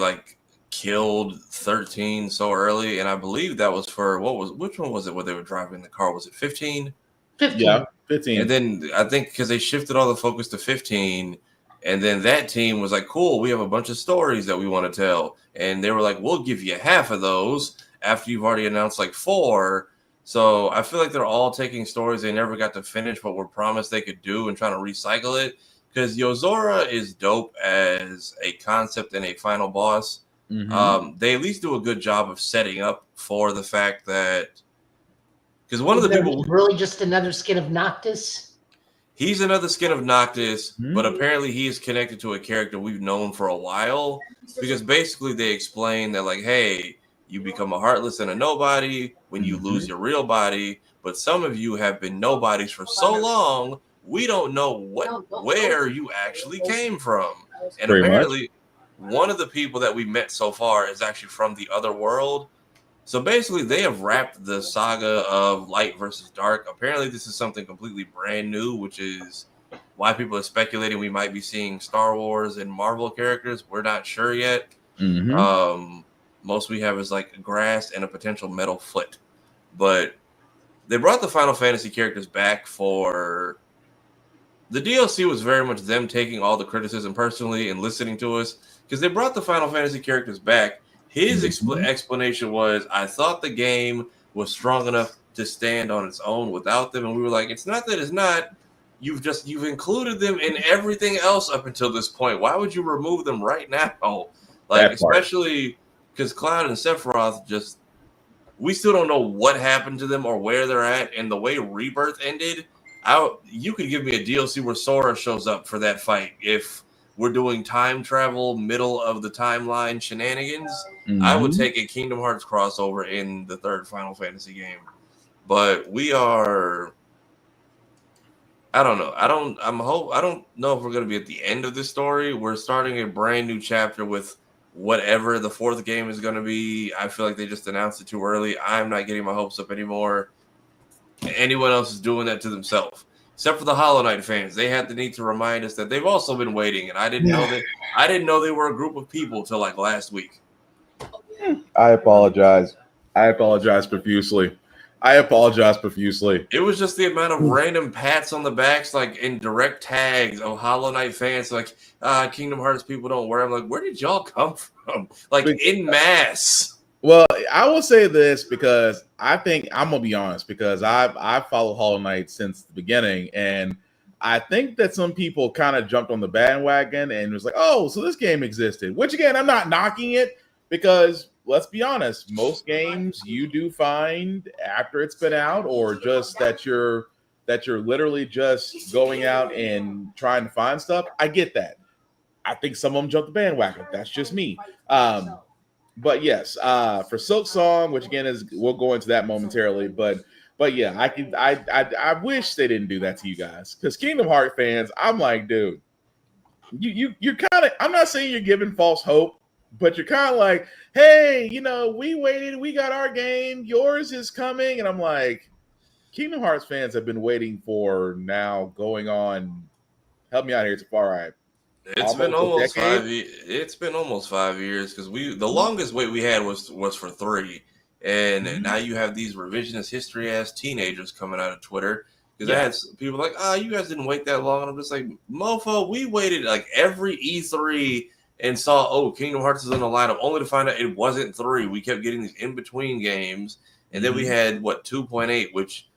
killed 13 so early, and I believe that was for which one was it where they were driving the car? Was it 15? 15. Yeah, 15. And then I think because they shifted all the focus to 15, And then that team was like, cool, we have a bunch of stories that we want to tell. And they were like, we'll give you half of those after you've already announced like 4. So I feel like they're all taking stories they never got to finish, but were promised they could do and trying to recycle it. Because Yozora is dope as a concept and a final boss. They at least do a good job of setting up for the fact that, because one of the people really just another skin of Noctis. He's another skin of Noctis, but apparently he is connected to a character we've known for a while. Because basically they explain that, like, hey, you become a heartless and a nobody when you lose your real body, but some of you have been nobodies for so long, we don't know where you actually came from. And Pretty apparently one of the people that we met so far is actually from the other world. So basically, they have wrapped the saga of light versus dark. Apparently, this is something completely brand new, which is why people are speculating we might be seeing Star Wars and Marvel characters. We're not sure yet. Most we have is like grass and a potential metal foot. But they brought the Final Fantasy characters back for... The DLC was very much them taking all the criticism personally and listening to us, because they brought the Final Fantasy characters back. His explanation was, I thought the game was strong enough to stand on its own without them. And we were like, it's not that it's not. You've included them in everything else up until this point. Why would you remove them right now? Like, especially because Cloud and Sephiroth just... We still don't know what happened to them or where they're at. And the way Rebirth ended, you could give me a DLC where Sora shows up for that fight. If we're doing time travel, middle of the timeline shenanigans, I would take a Kingdom Hearts crossover in the 3rd Final Fantasy game. But we are... I don't know. I don't know if we're going to be at the end of this story. We're starting a brand new chapter with whatever the 4th game is going to be. I feel like they just announced it too early. I'm not getting my hopes up anymore. Anyone else is doing that to themselves. Except for the Hollow Knight fans. They had the need to remind us that they've also been waiting, and I didn't know they were a group of people till like last week. I apologize. I apologize profusely. It was just the amount of random pats on the backs, like in direct tags of Hollow Knight fans, like Kingdom Hearts people don't wear. I'm like, where did y'all come from? Like in mass. Well, I will say this because I think I'm gonna be honest, because I've followed Hollow Knight since the beginning, and I think that some people kind of jumped on the bandwagon and was like, "Oh, so this game existed." Which again, I'm not knocking it, because let's be honest, most games you do find after it's been out, or just that you're literally just going out and trying to find stuff. I get that. I think some of them jumped the bandwagon. That's just me. But yes, for Silk Song, which again is, we'll go into that momentarily, but yeah, I wish they didn't do that to you guys, because Kingdom Hearts fans, I'm like, dude, you're kind of, I'm not saying you're giving false hope, but you're kind of like, hey, we waited, we got our game, yours is coming, and I'm like, Kingdom Hearts fans have been waiting for now going on. Help me out here, Tafari. It's been almost 5 years. It's been almost 5 years, because the longest wait we had was for 3, and now you have these revisionist history ass teenagers coming out of Twitter, because I had people like, you guys didn't wait that long, and I'm just like, mofo, we waited like every E3 and saw, Kingdom Hearts is in the lineup, only to find out it wasn't 3. We kept getting these in between games, and then we had 2.8, which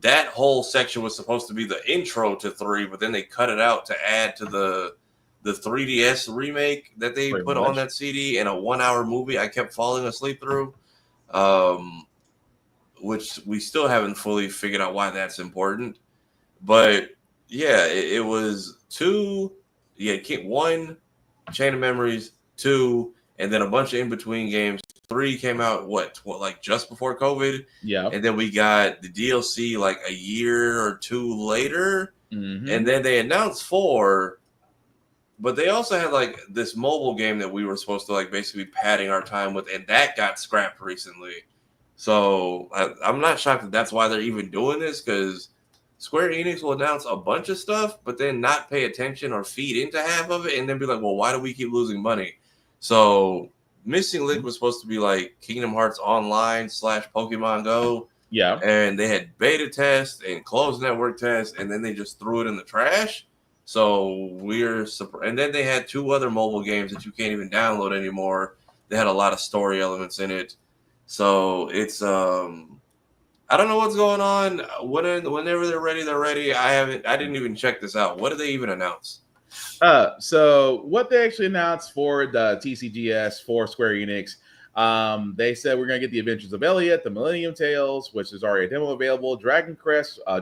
that whole section was supposed to be the intro to 3, but then they cut it out to add to the 3DS remake that they put on that CD, and a 1-hour movie I kept falling asleep through, which we still haven't fully figured out why that's important. But yeah, it was 2, 1, Chain of Memories, 2, and then a bunch of in-between games. 3 came out, like just before COVID? Yeah. And then we got the DLC like a year or 2 later, and then they announced 4. But they also had like this mobile game that we were supposed to like basically padding our time with, and that got scrapped recently. So I'm not shocked that that's why they're even doing this, because Square-Enix will announce a bunch of stuff, but then not pay attention or feed into half of it, and then be like, well, why do we keep losing money? So Missing Link was supposed to be like Kingdom Hearts Online / Pokemon Go. Yeah. And they had beta tests and closed network tests, and then they just threw it in the trash. So we're surprised. And then they had 2 other mobile games that you can't even download anymore. They had a lot of story elements in it. So it's I don't know what's going on. Whenever they're ready, they're ready. I didn't even check this out. What did they even announce? So what they actually announced for the TCGS for Square Enix, they said we're gonna get the Adventures of Elliot, the Millennium Tales, which is already a demo available, Dragon Quest, 1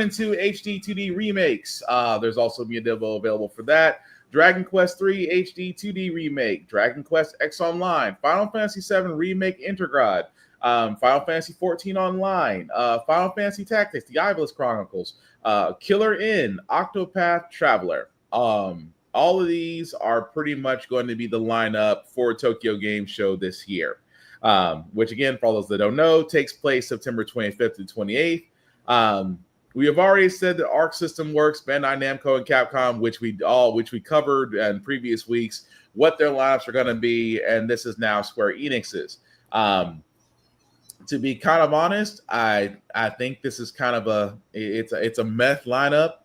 and 2 HD 2D remakes. There's also be a demo available for that. Dragon Quest 3 HD 2D remake, Dragon Quest X Online, Final Fantasy 7 remake Intergrad, Final Fantasy 14 Online, Final Fantasy Tactics, The Iblis Chronicles, Killer Inn, Octopath Traveler. All of these are pretty much going to be the lineup for Tokyo Game Show this year, which again, for all those that don't know, takes place September 25th to 28th. We have already said that Arc System Works, Bandai Namco, and Capcom, which we covered in previous weeks, what their lineups are going to be, and this is now Square Enix's. To be kind of honest, I think this is kind of it's a meth lineup.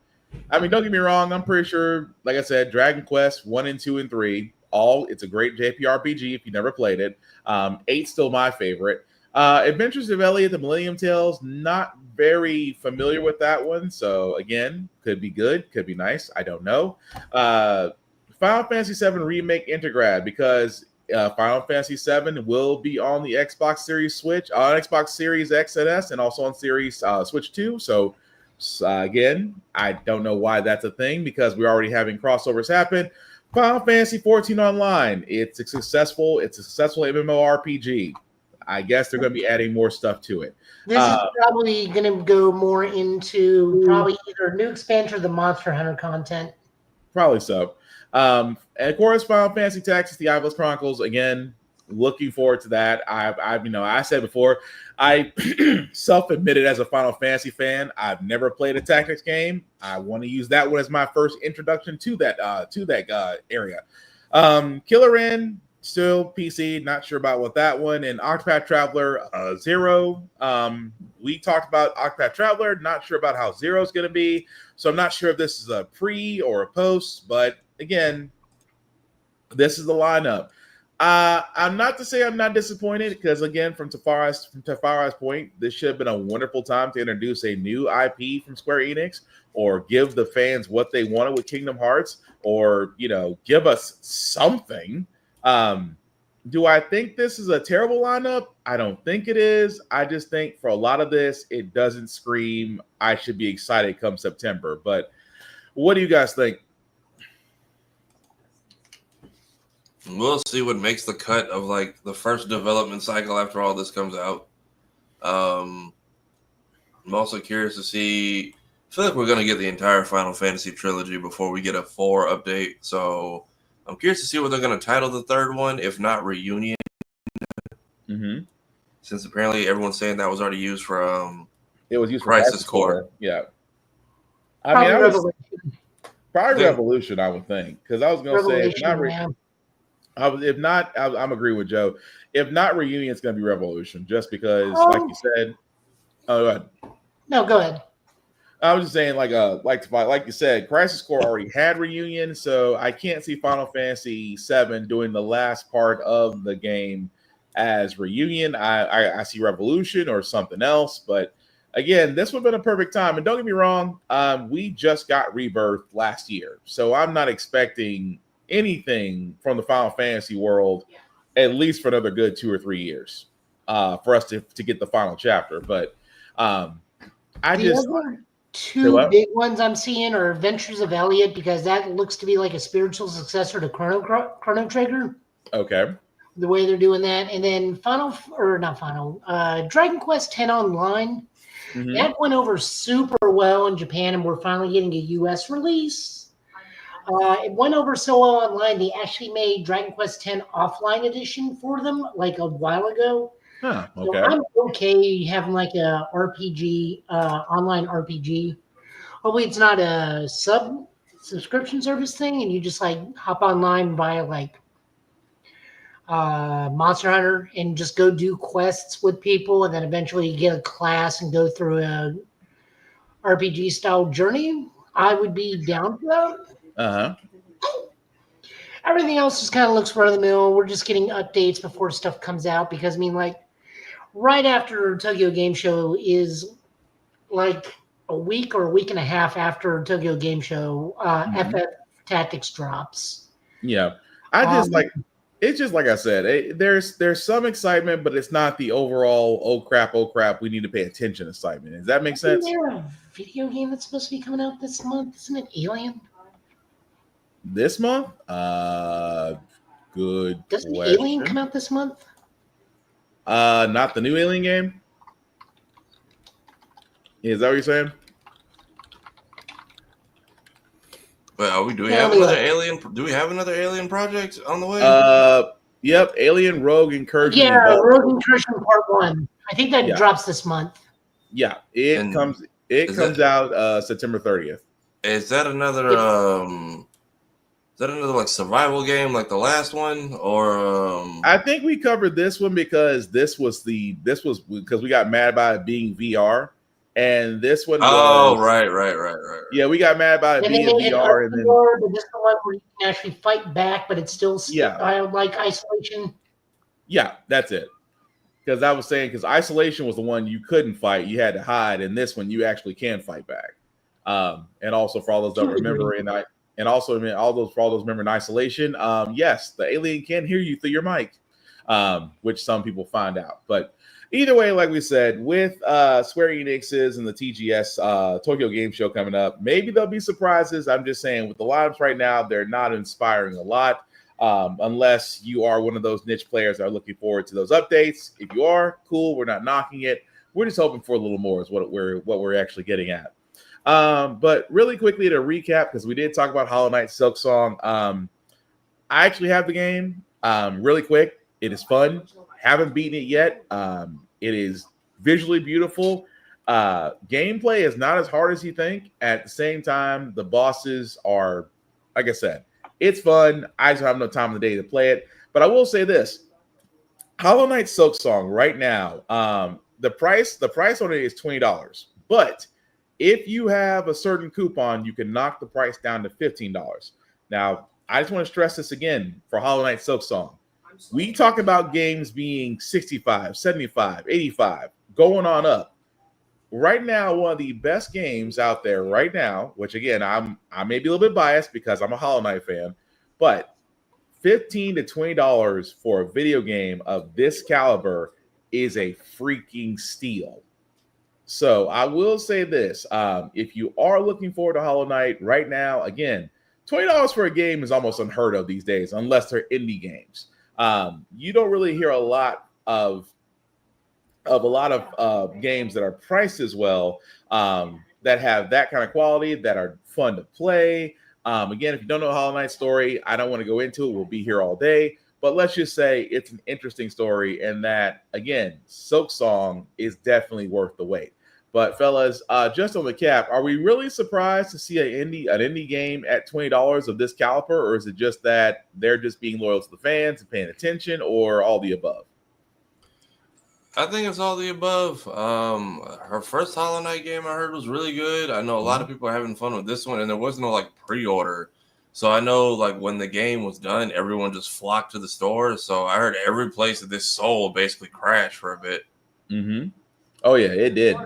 I mean, don't get me wrong. I'm pretty sure, like I said, Dragon Quest 1 and 2 and 3, it's a great JRPG if you never played it. 8's still my favorite. Adventures of Elliot, the Millennium Tales, not very familiar with that one. So again, could be good, could be nice. I don't know. Final Fantasy 7 Remake Intergrad, because Final Fantasy 7 will be on the Xbox Series Switch, on Xbox Series X and S, and also on Series Switch 2. So again, I don't know why that's a thing, because we're already having crossovers happen. Final Fantasy 14 Online, it's a successful MMORPG. I guess they're going to be adding more stuff to it. This is probably going to go more into probably either new expansion or the Monster Hunter content. Probably so. And of course, Final Fantasy Tactics, The Iblis Chronicles. Again, looking forward to that. I said before, I self-admitted as a Final Fantasy fan, I've never played a tactics game. I want to use that one as my first introduction to that area. Killer Inn, still PC, not sure about what that one. And Octopath Traveler 0. We talked about Octopath Traveler, not sure about how 0 is going to be. So I'm not sure if this is a pre or a post, but again, this is the lineup. I'm not to say I'm not disappointed, because again, from Tafara's point, this should have been a wonderful time to introduce a new IP from Square Enix, or give the fans what they wanted with Kingdom Hearts, or give us something. Do I think this is a terrible lineup? I don't think it is. I just think for a lot of this, it doesn't scream I should be excited come September. But what do you guys think? We'll see what makes the cut of like the first development cycle after all this comes out. I'm also curious to see. I feel like we're gonna get the entire Final Fantasy trilogy before we get a 4 update. So I'm curious to see what they're gonna title the third one, if not Reunion. Mm-hmm. Since apparently everyone's saying that was already used for it was used for Crisis Core. Yeah. Probably Probably Revolution, I would think, because I was going to say if not, I'm agreeing with Joe. If not Reunion, it's going to be Revolution, just because, like you said. Oh, go ahead. No, go ahead. I was just saying, like you said, Crisis Core already had Reunion, so I can't see Final Fantasy VII doing the last part of the game as Reunion. I see Revolution or something else, but again, this would have been a perfect time. And don't get me wrong, we just got Rebirth last year, so I'm not expecting anything from the Final Fantasy world, at least for another good 2 or 3 years, for us to get the final chapter. But two big ones I'm seeing are Adventures of Elliot, because that looks to be like a spiritual successor to Chrono Trigger. Okay. The way they're doing that. And then Dragon Quest X Online. Mm-hmm. That went over super well in Japan, and we're finally getting a US release. It went over so well online, they actually made Dragon Quest X offline edition for them like a while ago. Huh, okay. So I'm okay having like a RPG, online RPG. Hopefully it's not a subscription service thing, and you just like hop online via like Monster Hunter and just go do quests with people, and then eventually you get a class and go through a RPG style journey. I would be down for that. Uh-huh. Everything else just kind of looks run of the mill. We're just getting updates before stuff comes out because, I mean, like, right after Tokyo Game Show is like a week or a week and a half after Tokyo Game Show, FF Tactics drops. Yeah. I just it's just like I said, there's some excitement, but it's not the overall, oh crap, we need to pay attention excitement. Does that make sense? Isn't there a video game that's supposed to be coming out this month? Isn't it Alien? This month? Good Doesn't question. Alien come out this month? Not the new Alien game? Is that what you're saying? But do we have another Alien? Do we have another Alien project on the way? Yep, Alien Rogue Incursion. Yeah, Rogue Incursion Part 1. I think that drops this month. Yeah, it comes out September 30th. Is that another like survival game like the last one, or I think we covered this one because this was because we got mad about it being VR, and this one. Right. Yeah, we got mad about it being VR, and then but this is the one where you can actually fight back, but it's still like isolation. Yeah, that's it. Because I was saying, because isolation was the one you couldn't fight, you had to hide, and this one you actually can fight back. And also for all those that remember for all those remember in isolation, yes, the alien can hear you through your mic, which some people find out. But either way, like we said, with Square-Enix's and the TGS Tokyo Game Show coming up, maybe there'll be surprises. I'm just saying, with the lineups right now, they're not inspiring a lot. Unless you are one of those niche players that are looking forward to those updates. If you are, cool. We're not knocking it. We're just hoping for a little more is what we're actually getting at. But really quickly to recap, because we did talk about Hollow Knight Silksong. I actually have the game. Really quick, it is fun. Haven't beaten it yet. It is visually beautiful. Gameplay is not as hard as you think. At the same time, the bosses are, like I said, it's fun. I just don't have no time of the day to play it. But I will say this. Hollow Knight Silksong right now, the price on it is $20. But if you have a certain coupon, you can knock the price down to $15. Now, I just want to stress this again for Hollow Knight Silksong. We talk about games being 65, 75, 85, going on up. Right now, one of the best games out there right now, which again, I may be a little bit biased because I'm a Hollow Knight fan, but $15 to $20 for a video game of this caliber is a freaking steal. So I will say this, if you are looking forward to Hollow Knight right now, again, $20 for a game is almost unheard of these days, unless they're indie games. You don't really hear a lot of games that are priced as well, that have that kind of quality, that are fun to play. Again, if you don't know Hollow Knight's story, I don't want to go into it. We'll be here all day. But let's just say it's an interesting story, and that, again, Silksong is definitely worth the wait. But fellas, just on the cap, are we really surprised to see an indie game at $20 of this caliber, or is it just that they're just being loyal to the fans and paying attention, or all the above? I think it's all the above. Her first Hollow Knight game I heard was really good. I know a lot of people are having fun with this one, and there was no like pre-order. So I know like when the game was done, everyone just flocked to the store. So I heard every place that this sold basically crashed for a bit. Mm-hmm. Oh yeah, it did.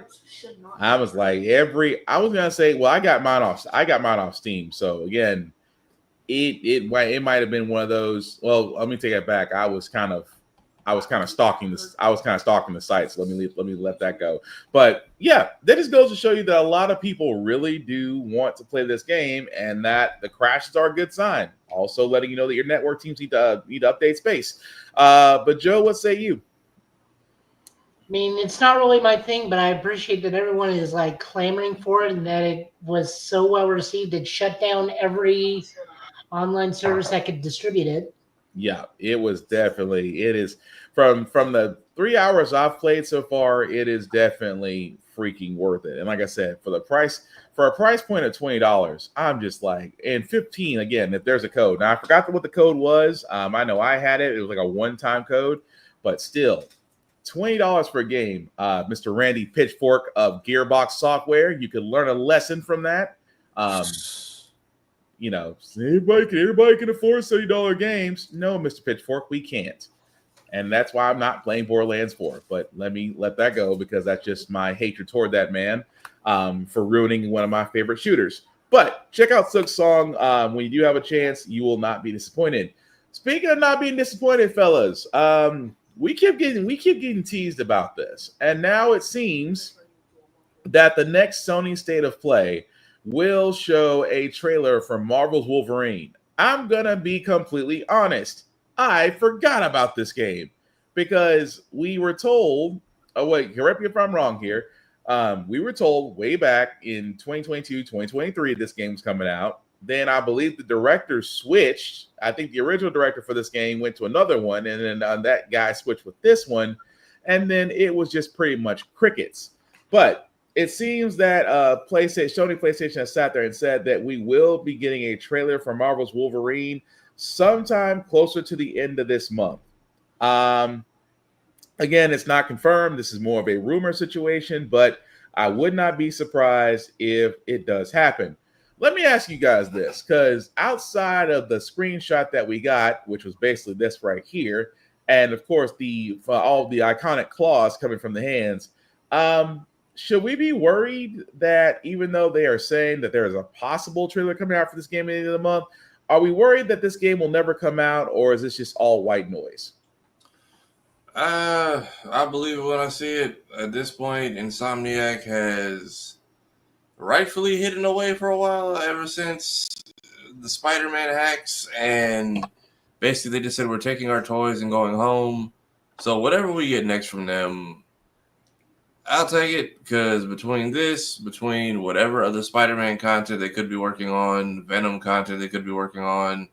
I was like I was gonna say, well, I got mine off Steam. So again, it might have been one of those. Well, let me take it back. I was kind of stalking this. I was kind of stalking the sites. Let me let that go. But yeah, that just goes to show you that a lot of people really do want to play this game, and that the crashes are a good sign. Also, letting you know that your network teams need to update space. But Joe, what say you? I mean, it's not really my thing, but I appreciate that everyone is like clamoring for it, and that it was so well received. It shut down every online service that could distribute it. Yeah, it was definitely. It is from the 3 hours I've played so far. It is definitely freaking worth it. And like I said, for a price point of $20, I'm just like, and 15 again. If there's a code, now I forgot what the code was. I know I had it. It was like a one-time code, but still, $20 for a game. Mr. Randy Pitchfork of Gearbox Software. You could learn a lesson from that. You know, everybody can afford $70 games. No, Mr. Pitchfork, we can't. And that's why I'm not playing Borderlands 4. But let that go, because that's just my hatred toward that man for ruining one of my favorite shooters. But check out Silk Song when you do have a chance. You will not be disappointed. Speaking of not being disappointed, fellas, we keep getting teased about this, and now it seems that the next Sony State of Play will show a trailer for Marvel's Wolverine. I'm gonna be completely honest. I forgot about this game because we were told. Oh wait, correct me if I'm wrong here. We were told way back in 2022, 2023, this game was coming out. Then I believe the director switched. I think the original director for this game went to another one, and then that guy switched with this one, and then it was just pretty much crickets. But it seems that Sony PlayStation has sat there and said that we will be getting a trailer for Marvel's Wolverine sometime closer to the end of this month. Again, it's not confirmed. This is more of a rumor situation, but I would not be surprised if it does happen. Let me ask you guys this, because outside of the screenshot that we got, which was basically this right here, and of course all the iconic claws coming from the hands, should we be worried that even though they are saying that there is a possible trailer coming out for this game at the end of the month, are we worried that this game will never come out, or is this just all white noise? I believe it when I see it. At this point, Insomniac has rightfully hidden away for a while, ever since the Spider-Man hacks, and basically they just said we're taking our toys and going home. So whatever we get next from them, I'll take it, because between whatever other Spider-Man content they could be working on, Venom content they could be working on,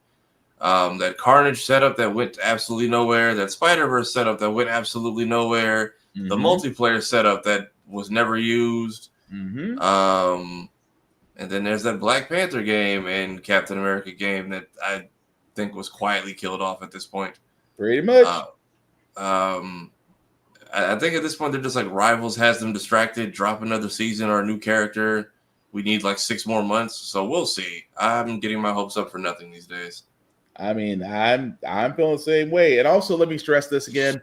that Carnage setup that went absolutely nowhere, that Spider-Verse setup that went absolutely nowhere, the multiplayer setup that was never used, and then there's that Black Panther game and Captain America game that I think was quietly killed off at this point. Pretty much. I think at this point they're just like, Rivals has them distracted. Drop another season or a new character. We need like 6 more months, so we'll see. I'm getting my hopes up for nothing these days. I mean, I'm feeling the same way. And also, let me stress this again.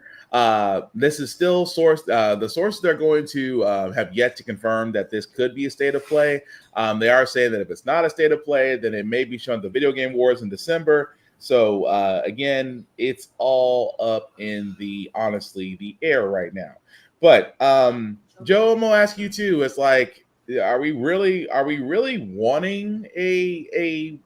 This is still sourced. The sources they're going to have yet to confirm that this could be a state of play. They are saying that if it's not a state of play, then it may be shown at the Video Game Awards in December. So again, it's all up in the air right now. But Joe, I'm gonna ask you too. It's like, are we really wanting a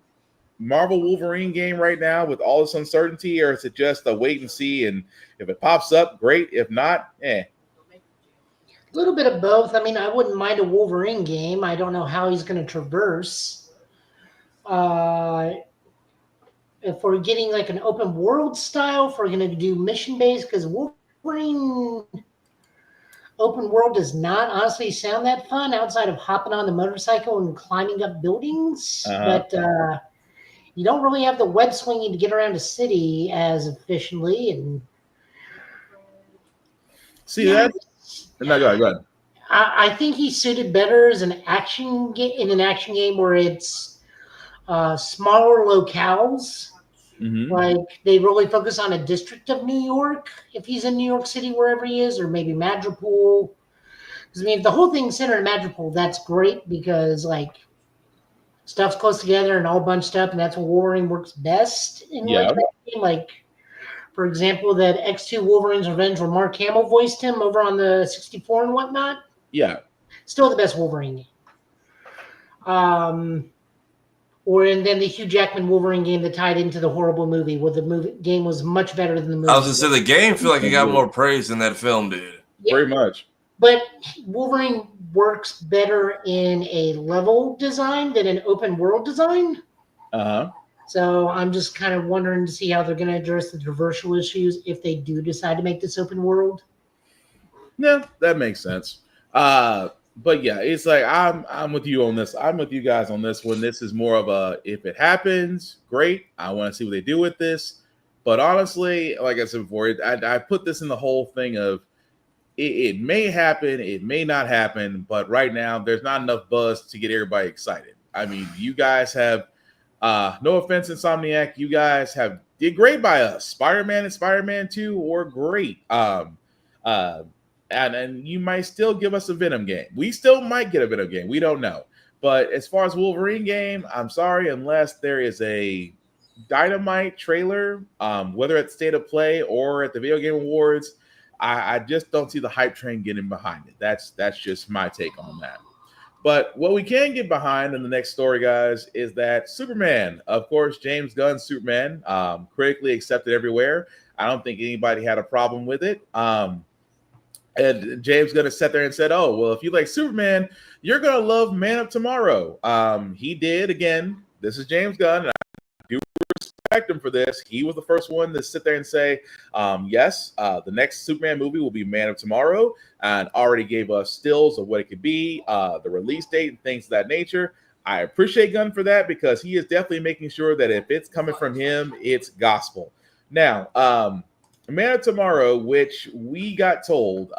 Marvel Wolverine game right now with all this uncertainty, or is it just a wait and see? And if it pops up, great. If not, A little bit of both. I mean, I wouldn't mind a Wolverine game. I don't know how he's going to traverse. If we're getting like an open world style, if we're going to do mission based, because Wolverine open world does not honestly sound that fun outside of hopping on the motorcycle and climbing up buildings. But you don't really have the web swinging to get around a city as efficiently. And see that? No, go ahead. I think he's suited better as an action game where it's smaller locales. Like they really focus on a district of New York if he's in New York City, wherever he is, or maybe Madripoor. Because I mean, if the whole thing's centered in Madripoor, that's great because like stuff's close together and all bunched up, and that's when Wolverine works best in like that game. Like, for example, that X2 Wolverine's Revenge where Mark Hamill voiced him over on the 64 and whatnot. Yeah. Still the best Wolverine game. And then the Hugh Jackman Wolverine game that tied into the horrible movie, where the game was much better than the movie. I was going to say, the game feel like it got more praise than that film did. Yeah. Very much. But Wolverine works better in a level design than an open world design. So I'm just kind of wondering to see how they're going to address the traversal issues if they do decide to make this open world. Yeah, that makes sense. But yeah, it's like I'm with you on this. I'm with you guys on this one. This is more of a, if it happens, great. I want to see what they do with this. But honestly, like I said before, I put this in the whole thing of it may happen, it may not happen. But right now, there's not enough buzz to get everybody excited. I mean, you guys have no offense, Insomniac, you guys have did great by us. Spider-Man and Spider-Man 2 were great. Uh, and you might still give us a Venom game. We still might get a Venom game. We don't know. But as far as Wolverine game, I'm sorry, unless there is a Dynamite trailer, whether at State of Play or at the Video Game Awards, I just don't see the hype train getting behind it. That's just my take on that. But what we can get behind in the next story, guys, is that Superman, of course, James Gunn's Superman, critically accepted everywhere. I don't think anybody had a problem with it. And James Gunn sat there and said, "Oh, well, if you like Superman, you're gonna love Man of Tomorrow." He did again. This is James Gunn. And I do respect him for this. He was the first one to sit there and say, "Yes, the next Superman movie will be Man of Tomorrow," and already gave us stills of what it could be, the release date, and things of that nature. I appreciate Gunn for that because he is definitely making sure that if it's coming from him, it's gospel. Now, Man of Tomorrow, which we got told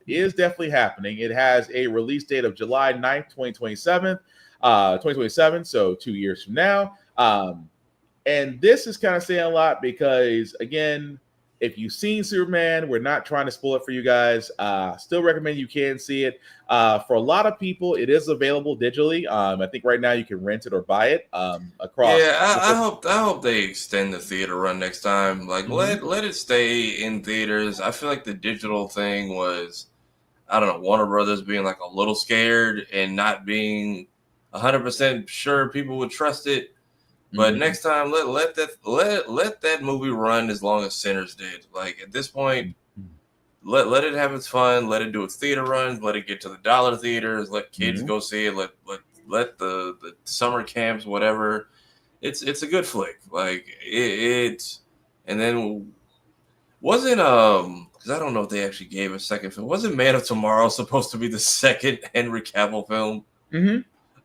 is definitely happening. It has a release date of July 9th, 2027, so 2 years from now. And this is kind of saying a lot because, again, if you've seen Superman, we're not trying to spoil it for you guys. Still recommend you can see it. For a lot of people, it is available digitally. I think right now you can rent it or buy it across. Yeah, I hope they extend the theater run next time. Like, let it stay in theaters. I feel like the digital thing was, I don't know, Warner Brothers being like a little scared and not being 100% sure people would trust it. But next time, let that movie run as long as Sinners did. Like at this point, let it have its fun. Let it do its theater runs. Let it get to the dollar theaters. Let kids go see it. Let the summer camps, whatever. It's a good flick. Like it's and then wasn't because I don't know if they actually gave a second film. Wasn't Man of Tomorrow supposed to be the second Henry Cavill film?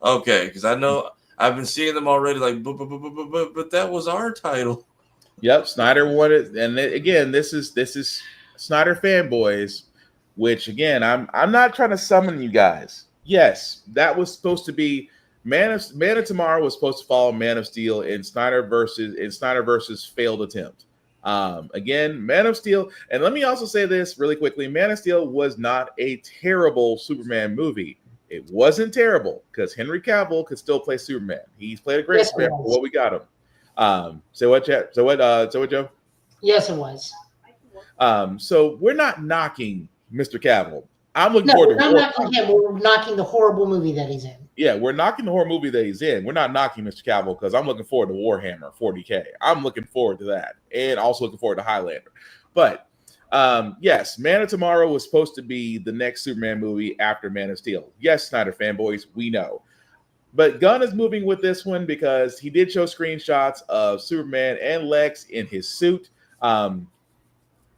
Okay, because I know. I've been seeing them already, like, but that was our title. Yep, Snyder wanted, and again, this is Snyder fanboys, which again, I'm not trying to summon you guys. Yes, that was supposed to be Man of Tomorrow was supposed to follow Man of Steel in Snyder versus failed attempt. Again, Man of Steel, and let me also say this really quickly: Man of Steel was not a terrible Superman movie. It wasn't terrible because Henry Cavill could still play Superman. He's played a great Superman for what we got him. Say what, Chad? So what, Joe? Yes, it was. So we're not knocking Mr. Cavill. I'm looking No, forward we're to not knocking him. We're knocking the horrible movie that he's in. Yeah, we're knocking the horror movie that he's in. We're not knocking Mr. Cavill because I'm looking forward to Warhammer 40K. I'm looking forward to that, and also looking forward to Highlander. But yes, Man of Tomorrow was supposed to be the next Superman movie after Man of Steel. Yes, Snyder fanboys, we know. But Gunn is moving with this one because he did show screenshots of Superman and Lex in his suit,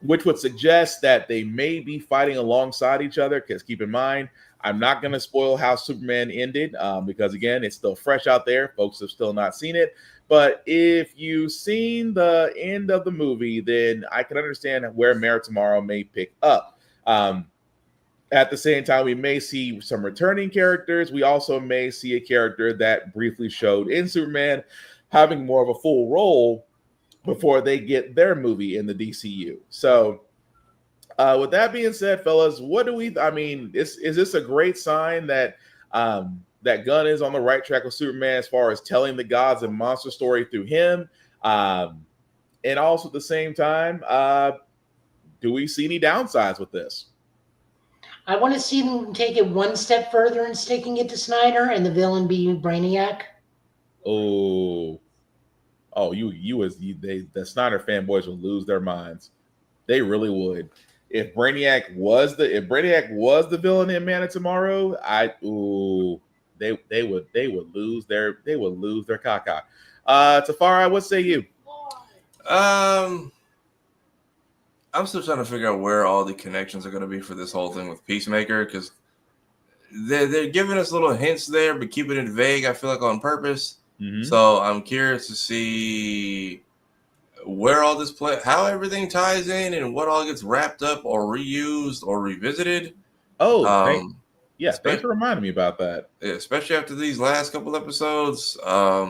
which would suggest that they may be fighting alongside each other. Because keep in mind, I'm not going to spoil how Superman ended because, again, it's still fresh out there. Folks have still not seen it. But if you've seen the end of the movie, then I can understand where Man of Tomorrow may pick up. At the same time, we may see some returning characters. We also may see a character that briefly showed in Superman having more of a full role before they get their movie in the DCU. So with that being said, fellas, what do we? I mean, is this a great sign that that Gunn is on the right track with Superman as far as telling the gods and monster story through him? And also at the same time, do we see any downsides with this? I want to see them take it one step further and sticking it to Snyder and the villain be Brainiac. The Snyder fanboys would lose their minds. They really would. If Brainiac was the villain in Man of Tomorrow, they would lose their caca. Tafara, what say you? I'm still trying to figure out where all the connections are going to be for this whole thing with Peacemaker, because they're giving us little hints there, but keeping it vague, I feel like on purpose. So I'm curious to see where all this how everything ties in and what all gets wrapped up or reused or revisited. Yeah, thanks for reminding me about that. Yeah, especially after these last couple episodes. I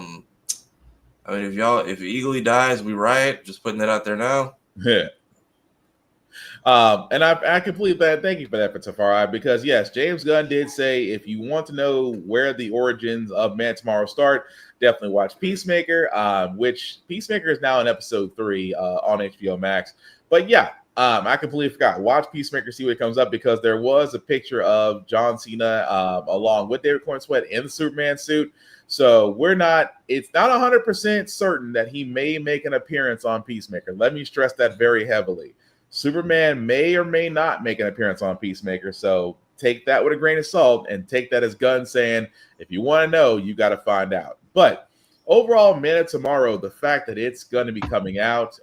mean, if Eagly dies, we riot. Just putting that out there now. Yeah. And I completely thank you for that, Tafari, because yes, James Gunn did say if you want to know where the origins of Man Tomorrow start, definitely watch Peacemaker, which Peacemaker is now in episode 3 on HBO Max. But yeah, I completely forgot. Watch Peacemaker, see what comes up, because there was a picture of John Cena along with David Corn Sweat in the Superman suit. So it's not 100% certain that he may make an appearance on Peacemaker. Let me stress that very heavily. Superman may or may not make an appearance on Peacemaker. So take that with a grain of salt and take that as Gunn saying, if you want to know, you got to find out. But overall, Man of Tomorrow, the fact that it's going to be coming out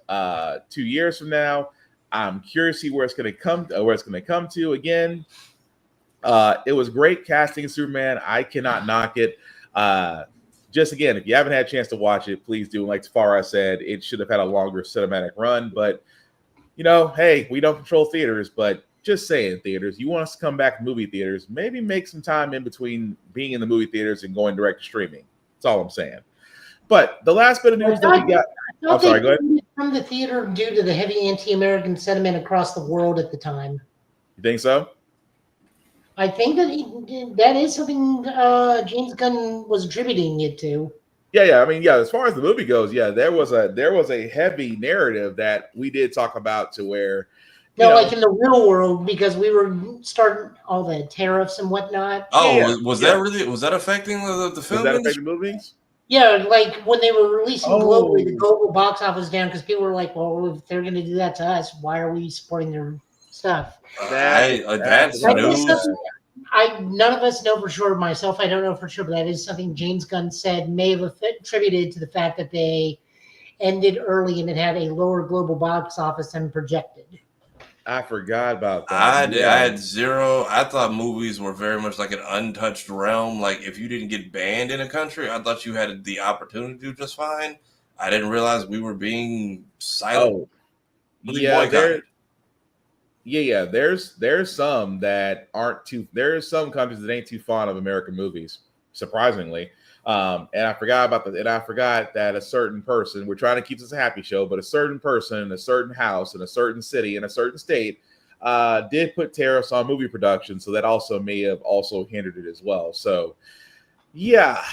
2 years from now, I'm curious to see where it's going to come to again. It was great casting Superman. I cannot knock it. Just again, if you haven't had a chance to watch it, please do. Like Tafara said, it should have had a longer cinematic run, but hey, we don't control theaters, but just saying, theaters, you want us to come back to movie theaters, maybe make some time in between being in the movie theaters and going direct to streaming. That's all I'm saying. But the last bit of news that we got. I'm sorry, go ahead. From the theater due to the heavy anti-American sentiment across the world at the time. You think so? I think that is something James Gunn was attributing it to. Yeah. I mean, yeah. As far as the movie goes, yeah, there was a heavy narrative that we did talk about to where, like in the real world, because we were starting all the tariffs and whatnot. Oh, was that affecting the film? Was that affecting movies? Yeah, like when they were releasing globally, the global box office down because people were like, "Well, if they're going to do that to us, why are we supporting their stuff?" That's news. None of us know for sure. Myself, I don't know for sure, but that is something James Gunn said may have attributed to the fact that they ended early and it had a lower global box office than projected. I forgot about that. I had zero. I thought movies were very much like an untouched realm. Like if you didn't get banned in a country, I thought you had the opportunity to do just fine. I didn't realize we were being silent. Boycotted. Yeah. There's some that aren't too. There's some countries that ain't too fond of American movies, surprisingly. And I forgot that a certain person, we're trying to keep this a happy show, but a certain person in a certain house in a certain city in a certain state did put tariffs on movie production. So that also may have also hindered it as well. So, yeah.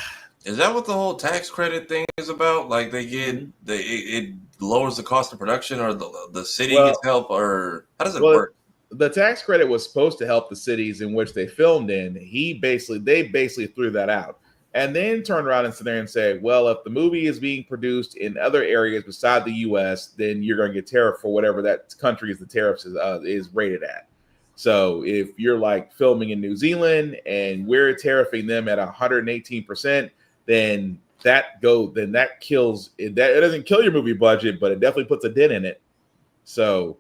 Is that what the whole tax credit thing is about? Like they get it lowers the cost of production, or the city gets help, or how does it work? The tax credit was supposed to help the cities in which they filmed in. They basically threw that out. And then turn around and sit there and say, well, if the movie is being produced in other areas beside the U.S., then you're going to get tariff for whatever that country's the tariffs is rated at. So if you're like filming in New Zealand and we're tariffing them at 118%, then that kills it. That it doesn't kill your movie budget, but it definitely puts a dent in it. So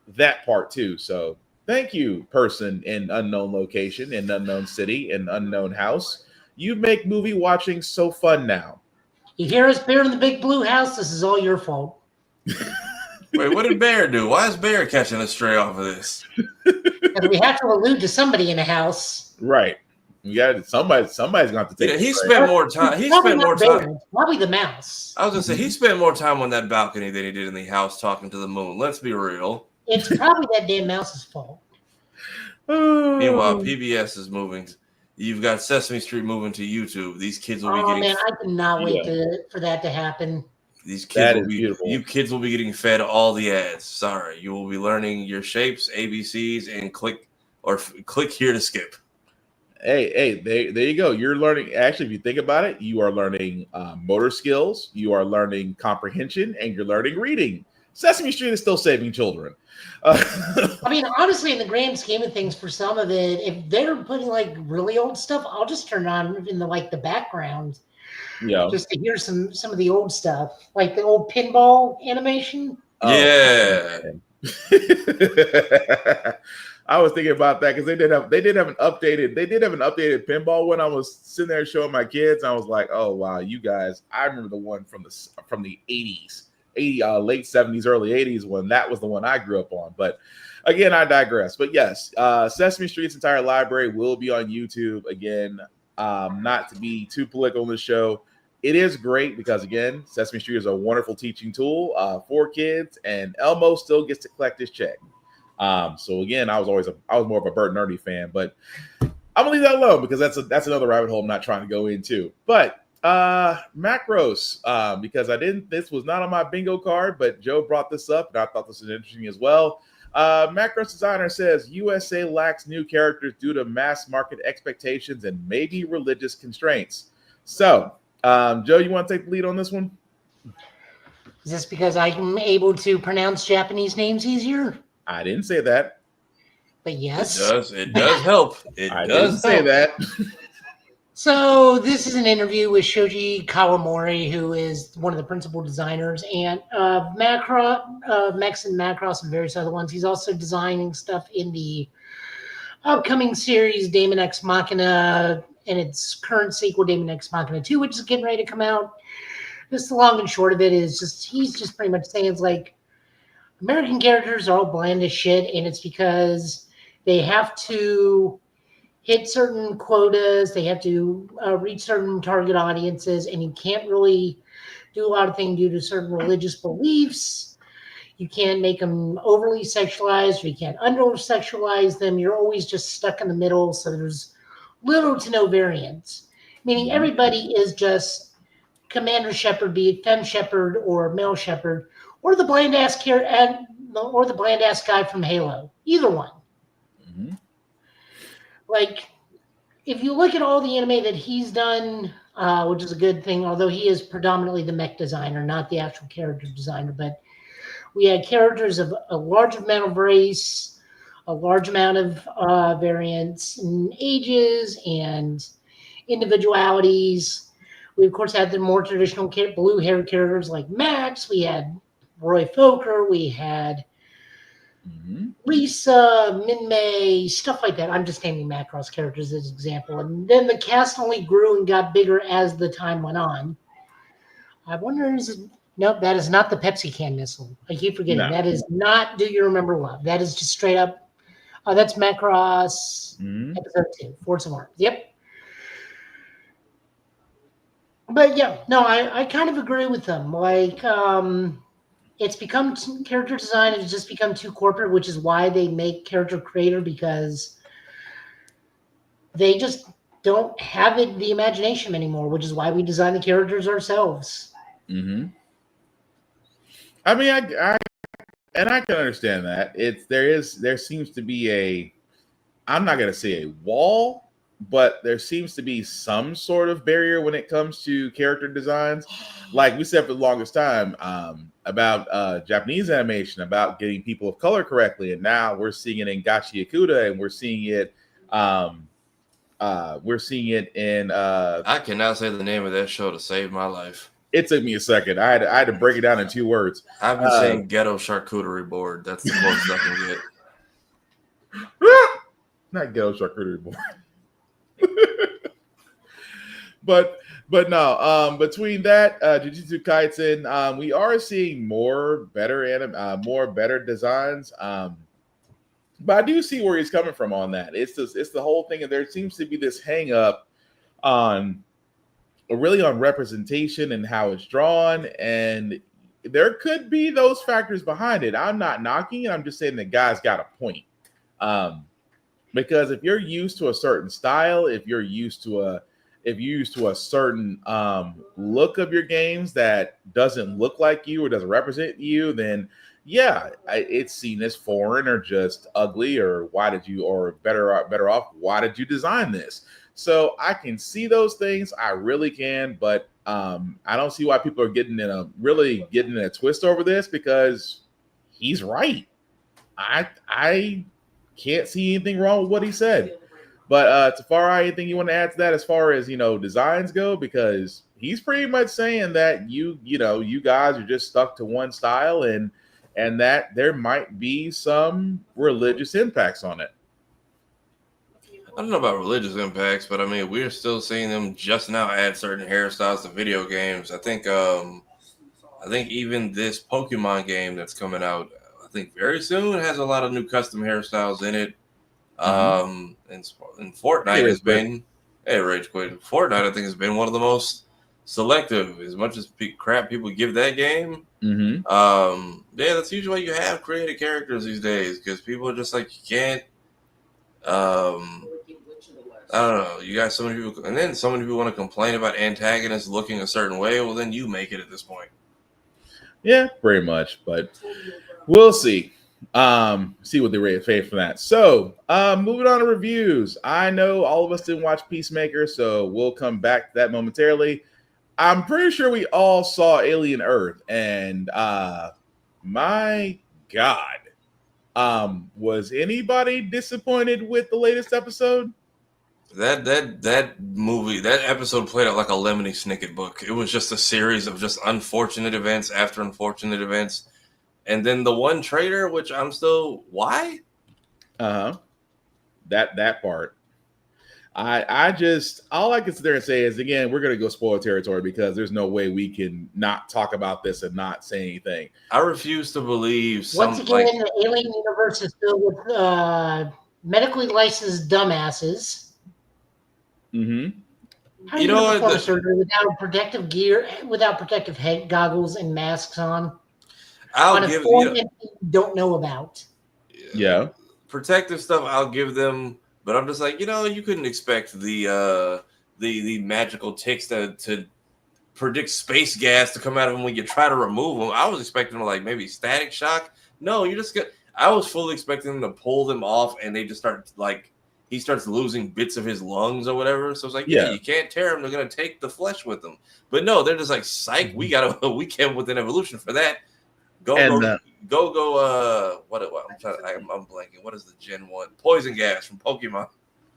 that part too. So thank you, person in unknown location, in unknown city, in unknown house. You make movie watching so fun now. You hear us, Bear in the Big Blue House? This is all your fault. Wait, what did Bear do? Why is Bear catching a stray off of this? Because we have to allude to somebody in the house. Right. You got somebody's going to have to take. Yeah, he spent more time. He spent more time. Probably the mouse. I was going to say he spent more time on that balcony than he did in the house talking to the moon. Let's be real. It's probably that damn mouse's fault. Meanwhile, PBS is moving. You've got Sesame Street moving to YouTube. These kids will be getting. Oh man, I cannot wait for that to happen. These kids will be beautiful. You kids will be getting fed all the ads. Sorry, you will be learning your shapes, ABCs, and click here to skip. Hey, there you go. You're learning. Actually, if you think about it, you are learning motor skills, you are learning comprehension, and you're learning reading. Sesame Street is still saving children. I mean, honestly, in the grand scheme of things, for some of it, if they're putting like really old stuff, I'll just turn on in the background, just to hear some of the old stuff, like the old pinball animation. Yeah. I was thinking about that because they did have an updated pinball when I was sitting there showing my kids. And I was like, oh wow, you guys! I remember the one from the 80s. Late 70s, early 80s when that was the one I grew up on. But Again, I digress. But yes, Sesame Street's entire library will be on YouTube. Again, not to be too political on this show, it is great because, again, Sesame Street is a wonderful teaching tool for kids, and Elmo still gets to collect his check. So again, I was more of a Bert and Ernie fan, but I'm gonna leave that alone because that's another rabbit hole I'm not trying to go into. But macros, because this was not on my bingo card, but Joe brought this up and I thought this was interesting as well. Macros designer says USA lacks new characters due to mass market expectations and maybe religious constraints. So, Joe, you want to take the lead on this one? Is this because I'm able to pronounce Japanese names easier? I didn't say that. But yes. It does help. I didn't say that. So this is an interview with Shoji Kawamori, who is one of the principal designers, and Mechs and Macross and various other ones. He's also designing stuff in the upcoming series Daemon X Machina and its current sequel, Daemon X Machina 2, which is getting ready to come out. Just the long and short of it is he's just pretty much saying it's like American characters are all bland as shit, and it's because they have to hit certain quotas, they have to reach certain target audiences, and you can't really do a lot of things due to certain religious beliefs. You can't make them overly sexualized, or you can't under-sexualize them. You're always just stuck in the middle, so there's little to no variance. Meaning everybody is just Commander Shepard, be it Femme Shepard or Male Shepard, or the bland-ass guy from Halo. Either one. Mm-hmm. Like, if you look at all the anime that he's done, which is a good thing, although he is predominantly the mech designer, not the actual character designer, but we had characters of a large amount of race, a large amount of variance in ages and individualities. We, of course, had the more traditional blue-haired characters like Max. We had Roy Fokker. We had Lisa, Min-May, stuff like that. I'm just naming Macross characters as an example. And then the cast only grew and got bigger as the time went on. I wonder, nope, that is not the Pepsi can missile. I keep forgetting. No. That is not Do You Remember Love. That is just straight up, that's Macross episode 2, Force of Arms. Yep. But yeah, no, I kind of agree with them. Like, it's become character design has just become too corporate, which is why they make character creator, because they just don't have the imagination anymore, which is why we design the characters ourselves. Mm-hmm. I mean, I can understand that. There seems to be I'm not gonna say a wall, but there seems to be some sort of barrier when it comes to character designs. Like we said for the longest time about Japanese animation, about getting people of color correctly, and now we're seeing it in Gachi Yakuda, and we're seeing it in I cannot say the name of that show to save my life. It took me a second. I had to break it down in 2 words. I've been saying ghetto charcuterie board. That's the closest I can get. Not ghetto charcuterie board. but no, between that, Jujutsu Kaisen, we are seeing more better designs. But I do see where he's coming from on that. It's the whole thing, and there seems to be this hang up on representation and how it's drawn, and there could be those factors behind it. I'm not knocking it. I'm just saying the guy's got a point. Because if you're used to a certain style, if you're used to a certain look of your games that doesn't look like you or doesn't represent you, then yeah, it's seen as foreign or just ugly, or better off, why did you design this? So I can see those things, I really can, but I don't see why people are getting in a twist over this, because he's right. I can't see anything wrong with what he said. But Tafari, anything you want to add to that as far as designs go? Because he's pretty much saying that you guys are just stuck to one style, and that there might be some religious impacts on it. I don't know about religious impacts, but I mean, we're still seeing them just now add certain hairstyles to video games. I think even this Pokemon game that's coming out, I think very soon. It has a lot of new custom hairstyles in it. And Fortnite has been rage quit. Fortnite, I think, has been one of the most selective. As much as crap people give that game, that's usually why you have creative characters these days, because people are just like, you can't. I don't know. You got so many people, and then so many people want to complain about antagonists looking a certain way. Well, then you make it at this point. Yeah, pretty much. But we'll see. See what they rate from that. So, moving on to reviews. I know all of us didn't watch Peacemaker, so we'll come back to that momentarily. I'm pretty sure we all saw Alien Earth, and my God, was anybody disappointed with the latest episode? That movie, that episode played out like a Lemony Snicket book. It was just a series of just unfortunate events after unfortunate events. And then the one traitor, which I'm still, why? That part. I just, all I can sit there and say is, again, we're going to go spoil territory because there's no way we can not talk about this and not say anything. I refuse to believe Once again, the Alien universe is filled with medically licensed dumbasses. How do you perform surgery without protective gear, without protective head goggles and masks on? I'll give you don't know about. Yeah, protective stuff. I'll give them, but I'm just like, you couldn't expect the magical ticks to predict space gas to come out of them when you try to remove them. I was expecting like maybe static shock. No, you just I was fully expecting them to pull them off, and they just start like. He starts losing bits of his lungs or whatever. So it's like, you can't tear them. They're gonna take the flesh with them. But no, they're just like, psych. We came with an evolution for that. Go. I'm blanking. What is the Gen 1? Poison gas from Pokemon.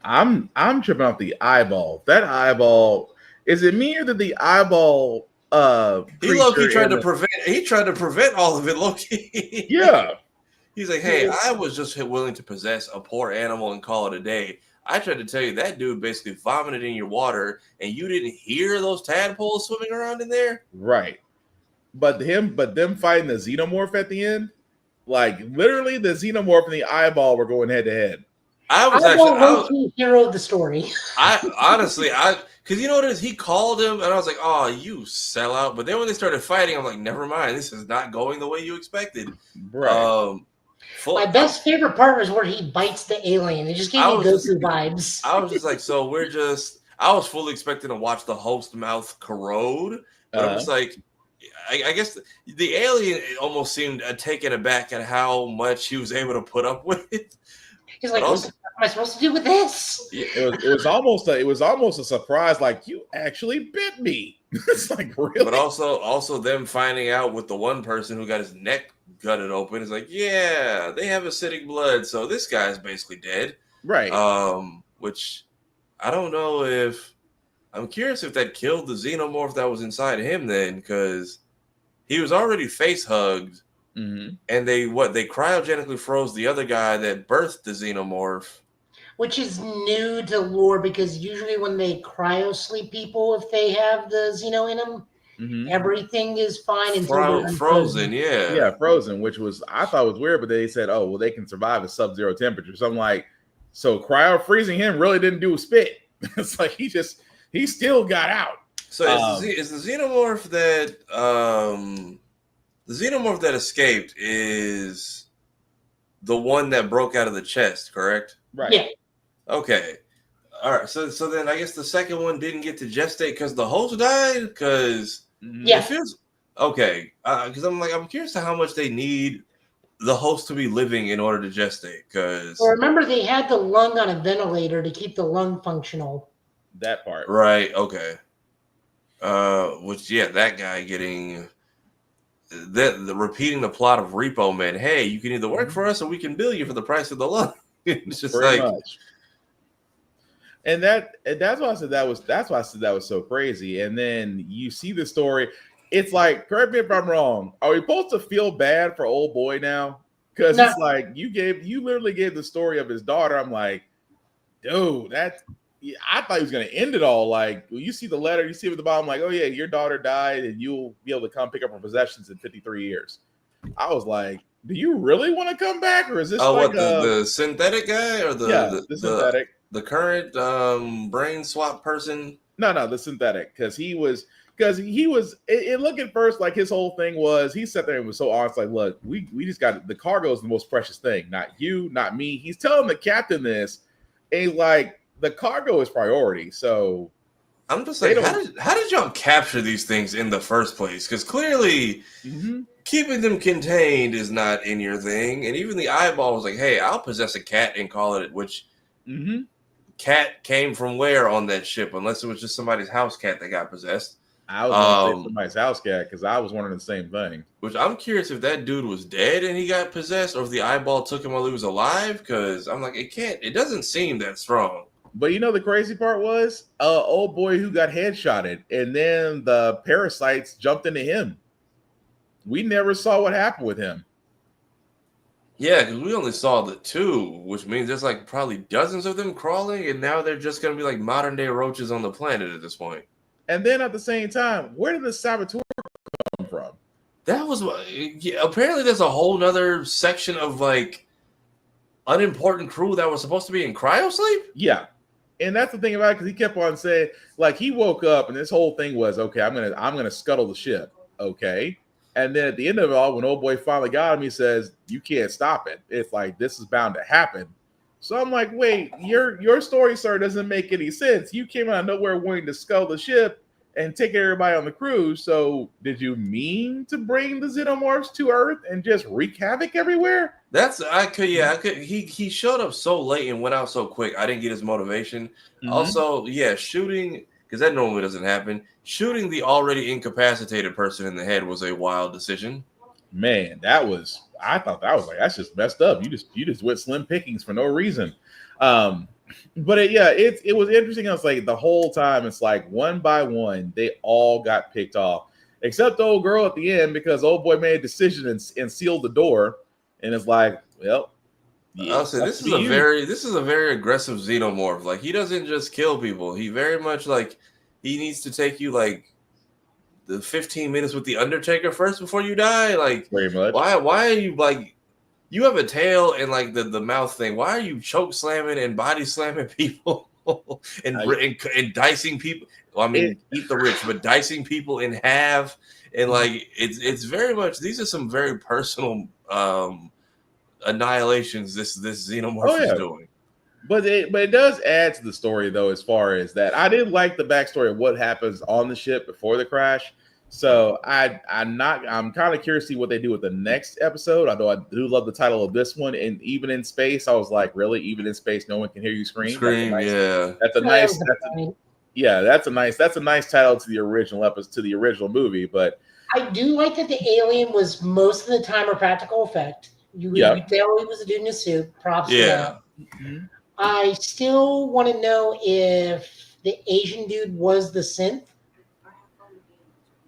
I'm tripping off the eyeball. That eyeball, is it me or did the eyeball he Loki tried to prevent all of it, Loki. Yeah. He's like, hey, I was just willing to possess a poor animal and call it a day. I tried to tell you that dude basically vomited in your water, and you didn't hear those tadpoles swimming around in there? Right. But them fighting the xenomorph at the end, like literally the xenomorph and the eyeball were going head to head. I was the hero of the story. Because you know what it is? He called him, and I was like, oh, you sellout. But then when they started fighting, I'm like, never mind. This is not going the way you expected. Right. My best favorite part was where he bites the alien. It just gave me Goku vibes. I was just like, I was fully expecting to watch the host mouth corrode. But I was like, I guess the alien almost seemed taken aback at how much he was able to put up with it. He's like, what am I supposed to do with this? It was almost a surprise, like, you actually bit me. It's like, really? But also them finding out with the one person who got his neck gutted open is like, yeah, they have acidic blood, so this guy's basically dead. Right. Which I don't know if I'm curious if that killed the xenomorph that was inside him then, because he was already face hugged. And they cryogenically froze the other guy that birthed the xenomorph. Which is new to lore, because usually when they cryo sleep people, if they have the xeno in them, everything is fine until frozen. Yeah, frozen, which I thought was weird, but they said, oh, well, they can survive at sub-zero temperature. So I'm like, so cryo freezing him really didn't do a spit. It's like he still got out. So is the xenomorph that the xenomorph that escaped is the one that broke out of the chest, correct? Right. Yeah. Okay. All right. So then I guess the second one didn't get to gestate because the host died. Because it feels okay. Because I'm curious to how much they need the host to be living in order to gestate. Because remember, they had the lung on a ventilator to keep the lung functional. That part. Right. Okay. That guy getting. Repeating the plot of Repo Man. Hey, you can either work for us or we can bill you for the price of the lung. It's just pretty like much. And that's why I said that was so crazy. And then you see the story. It's like, correct me if I'm wrong. Are we supposed to feel bad for old boy now? Because it's like you literally gave the story of his daughter. I'm like, dude, I thought he was going to end it all. Like, you see the letter, you see at the bottom, like, oh yeah, your daughter died, and you'll be able to come pick up her possessions in 53 years. I was like, do you really want to come back, or is this Oh, like what the synthetic guy or the synthetic? the current brain swap person? No, the synthetic, because he was it looked at first like his whole thing was he sat there and was so honest, like, look, we just got the cargo is the most precious thing, not you, not me. He's telling the captain this, and he's like, the cargo is priority. So I'm just like, how did y'all capture these things in the first place? Because clearly keeping them contained is not in your thing. And even the eyeball was like, hey, I'll possess a cat and call it, which cat came from where on that ship, unless it was just somebody's house cat that got possessed. I was going to say somebody's house cat, because I was wondering the same thing. Which I'm curious if that dude was dead and he got possessed, or if the eyeball took him while he was alive. Because I'm like, it doesn't seem that strong. But you know the crazy part was, old boy who got headshotted, and then the parasites jumped into him. We never saw what happened with him. Yeah, because we only saw the two, which means there's like probably dozens of them crawling, and now they're just going to be like modern day roaches on the planet at this point. And then at the same time, where did the saboteur come from? That was apparently there's a whole nother section of like unimportant crew that was supposed to be in cryosleep. Yeah. And that's the thing about it, because he kept on saying, like, he woke up and this whole thing was, okay, I'm gonna scuttle the ship. Okay. And then at the end of it all, when old boy finally got him, he says, you can't stop it. It's like, this is bound to happen. So I'm like, wait, your story, sir, doesn't make any sense. You came out of nowhere wanting to scuttle the ship and take everybody on the cruise. So did you mean to bring the xenomorphs to Earth and just wreak havoc everywhere? He showed up so late and went out so quick. I didn't get his motivation. Also, shooting, because that normally doesn't happen. Shooting the already incapacitated person in the head was a wild decision. Man, I thought that was like, that's just messed up. You just went slim pickings for no reason. But it was interesting. I was like, the whole time, it's like one by one, they all got picked off, except the old girl at the end, because old boy made a decision and sealed the door. And it's like, well, I'll say this is a very aggressive xenomorph. Like, he doesn't just kill people. He very much like he needs to take you like the 15 minutes with the Undertaker first before you die. Like, very much. Why are you like? You have a tail and like the mouth thing. Why are you choke slamming and body slamming people and dicing people? Well, I mean, eat the rich, but dicing people in half, and like it's very much. These are some very personal annihilations. This xenomorph is doing. But it does add to the story, though, as far as that. I didn't like the backstory of what happens on the ship before the crash. So I'm kind of curious to see what they do with the next episode. Although I do love the title of this one, and even in space, I was like, really, even in space, no one can hear you scream. That's a nice title to the original episode, to the original movie. But I do like that the alien was most of the time a practical effect. You could tell he was a dude in a suit. Props to that. I still want to know if the Asian dude was the synth.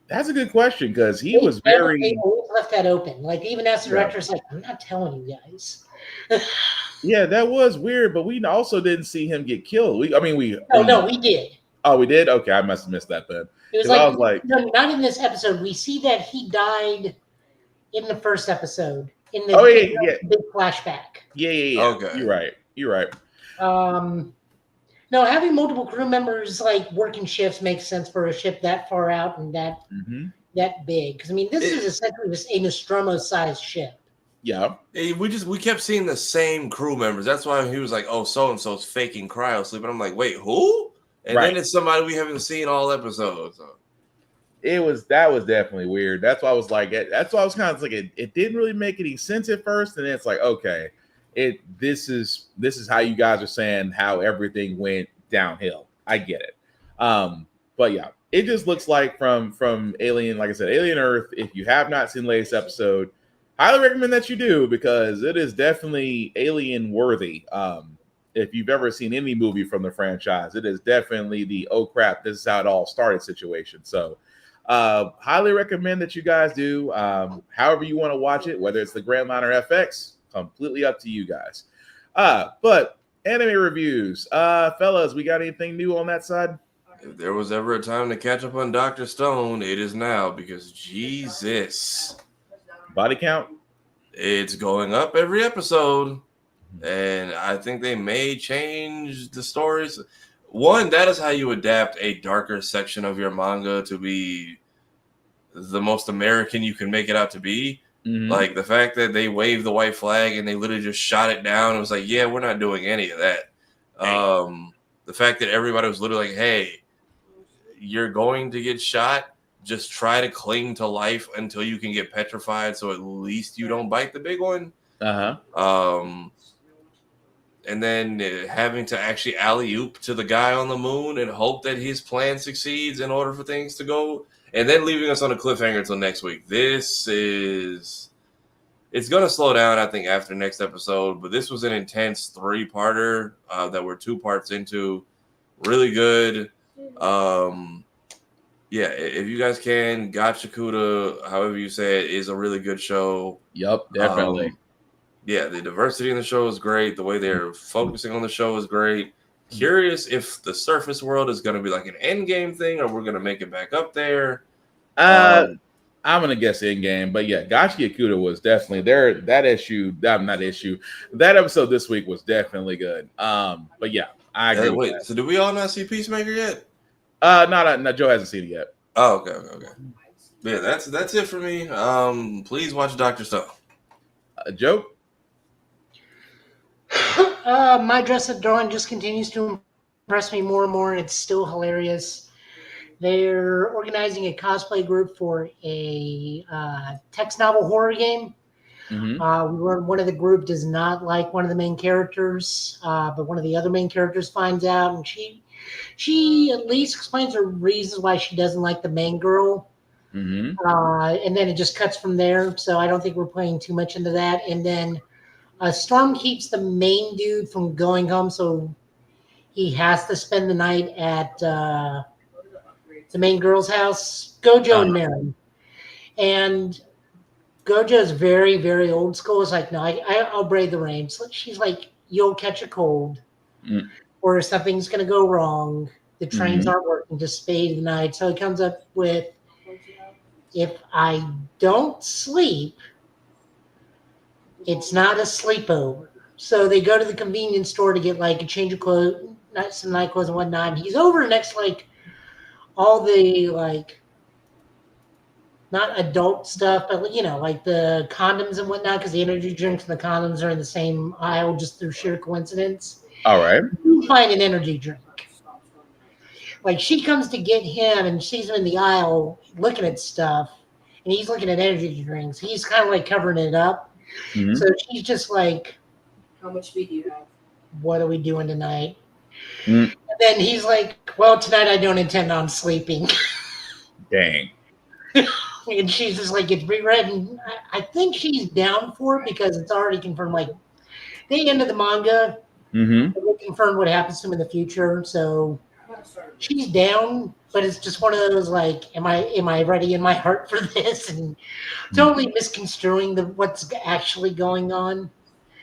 That's a good question, because he was very. They always left that open. Like, even as the director's like, I'm not telling you guys. Yeah, that was weird, but we also didn't see him get killed. We did. Oh, we did? Okay, I must have missed that then. It was no, not in this episode. We see that he died in the first episode. In the big flashback. Yeah. Okay. You're right. No, having multiple crew members like working shifts makes sense for a ship that far out and that big. Because I mean, this is essentially just a Nostromo-sized ship. Yeah. We kept seeing the same crew members. That's why he was like, "Oh, so and so's faking cryosleep," and I'm like, "Wait, who?" And then it's somebody we haven't seen all episodes. So. That was definitely weird. That's why I was like, that's why I was kind of like, it didn't really make any sense at first, and then it's like, okay. This is how you guys are saying how everything went downhill. I get it. But yeah, it just looks like from Alien, like I said, Alien Earth. If you have not seen the latest episode, highly recommend that you do, because it is definitely alien worthy. If you've ever seen any movie from the franchise, it is definitely the oh crap, this is how it all started situation. So highly recommend that you guys do. However you want to watch it, whether it's the Grand Line or FX, completely up to you guys. But anime reviews, fellas, we got anything new on that side? If there was ever a time to catch up on Dr. Stone, it is now, because Jesus. Body count? It's going up every episode, and I think they may change the stories. One, that is how you adapt a darker section of your manga to be the most American you can make it out to be. Mhm. Like the fact that they waved the white flag and they literally just shot it down. It was like, yeah, we're not doing any of that. The fact that everybody was literally like, hey, you're going to get shot. Just try to cling to life until you can get petrified, so at least you don't bite the big one. And then having to actually alley-oop to the guy on the moon and hope that his plan succeeds in order for things to go, and then leaving us on a cliffhanger until next week. It's going to slow down, I think, after next episode, but this was an intense 3-parter that we're 2 parts into. Really good. Yeah, if you guys can, Gachakuda, however you say it, is a really good show. Yep, definitely. Yeah, the diversity in the show is great. The way they're focusing on the show is great. Curious if the surface world is going to be like an end game thing, or we're going to make it back up there. I'm going to guess end game, but yeah, Gachakuda was definitely there. That episode this week was definitely good. But yeah, I agree. Wait, so do we all not see Peacemaker yet? No, Joe hasn't seen it yet. Oh, okay. Yeah, that's it for me. Please watch Dr. Stone. Joe? My Dress at Dawn just continues to impress me more and more, and it's still hilarious. They're organizing a cosplay group for a text novel horror game. Mm-hmm. One of the group does not like one of the main characters, but one of the other main characters finds out, and she at least explains her reasons why she doesn't like the main girl. Mm-hmm. And then it just cuts from there. So I don't think we're playing too much into that. And then Storm keeps the main dude from going home, so he has to spend the night at the main girl's house, Gojo and Marin. And Gojo is very, very old school. It's like, no, I'll brave the rain. So she's like, you'll catch a cold. Mm. Or something's going to go wrong. The trains aren't working, just stay the night. So he comes up with, if I don't sleep, it's not a sleepover. So they go to the convenience store to get like a change of clothes, some night clothes and whatnot. And he's over next to like all the like, not adult stuff, but you know, like the condoms and whatnot, because the energy drinks and the condoms are in the same aisle just through sheer coincidence. All right. You find an energy drink. Like she comes to get him and sees him in the aisle looking at stuff, and he's looking at energy drinks. He's kind of like covering it up. Mm-hmm. So she's just like, how much speed do you have? What are we doing tonight? Mm. And then he's like, well, tonight I don't intend on sleeping. Dang. And she's just like, it's reread. And I think she's down for it because it's already confirmed. Like, the end of the manga, it confirmed what happens to him in the future. So she's down, but it's just one of those like, am I ready in my heart for this? And totally misconstruing what's actually going on.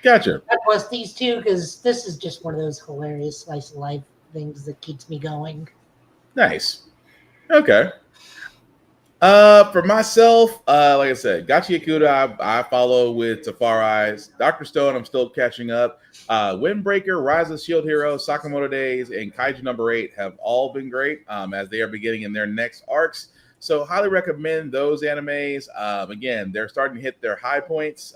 Gotcha. God bless these two, because this is just one of those hilarious slice of life things that keeps me going. Nice. Okay. For myself, like I said, Gachakuda I follow with Tafar Eyes. Dr. Stone, I'm still catching up. Windbreaker, Rise of Shield Hero, Sakamoto Days, and Kaiju number 8 have all been great as they are beginning in their next arcs. So highly recommend those animes. Again, they're starting to hit their high points.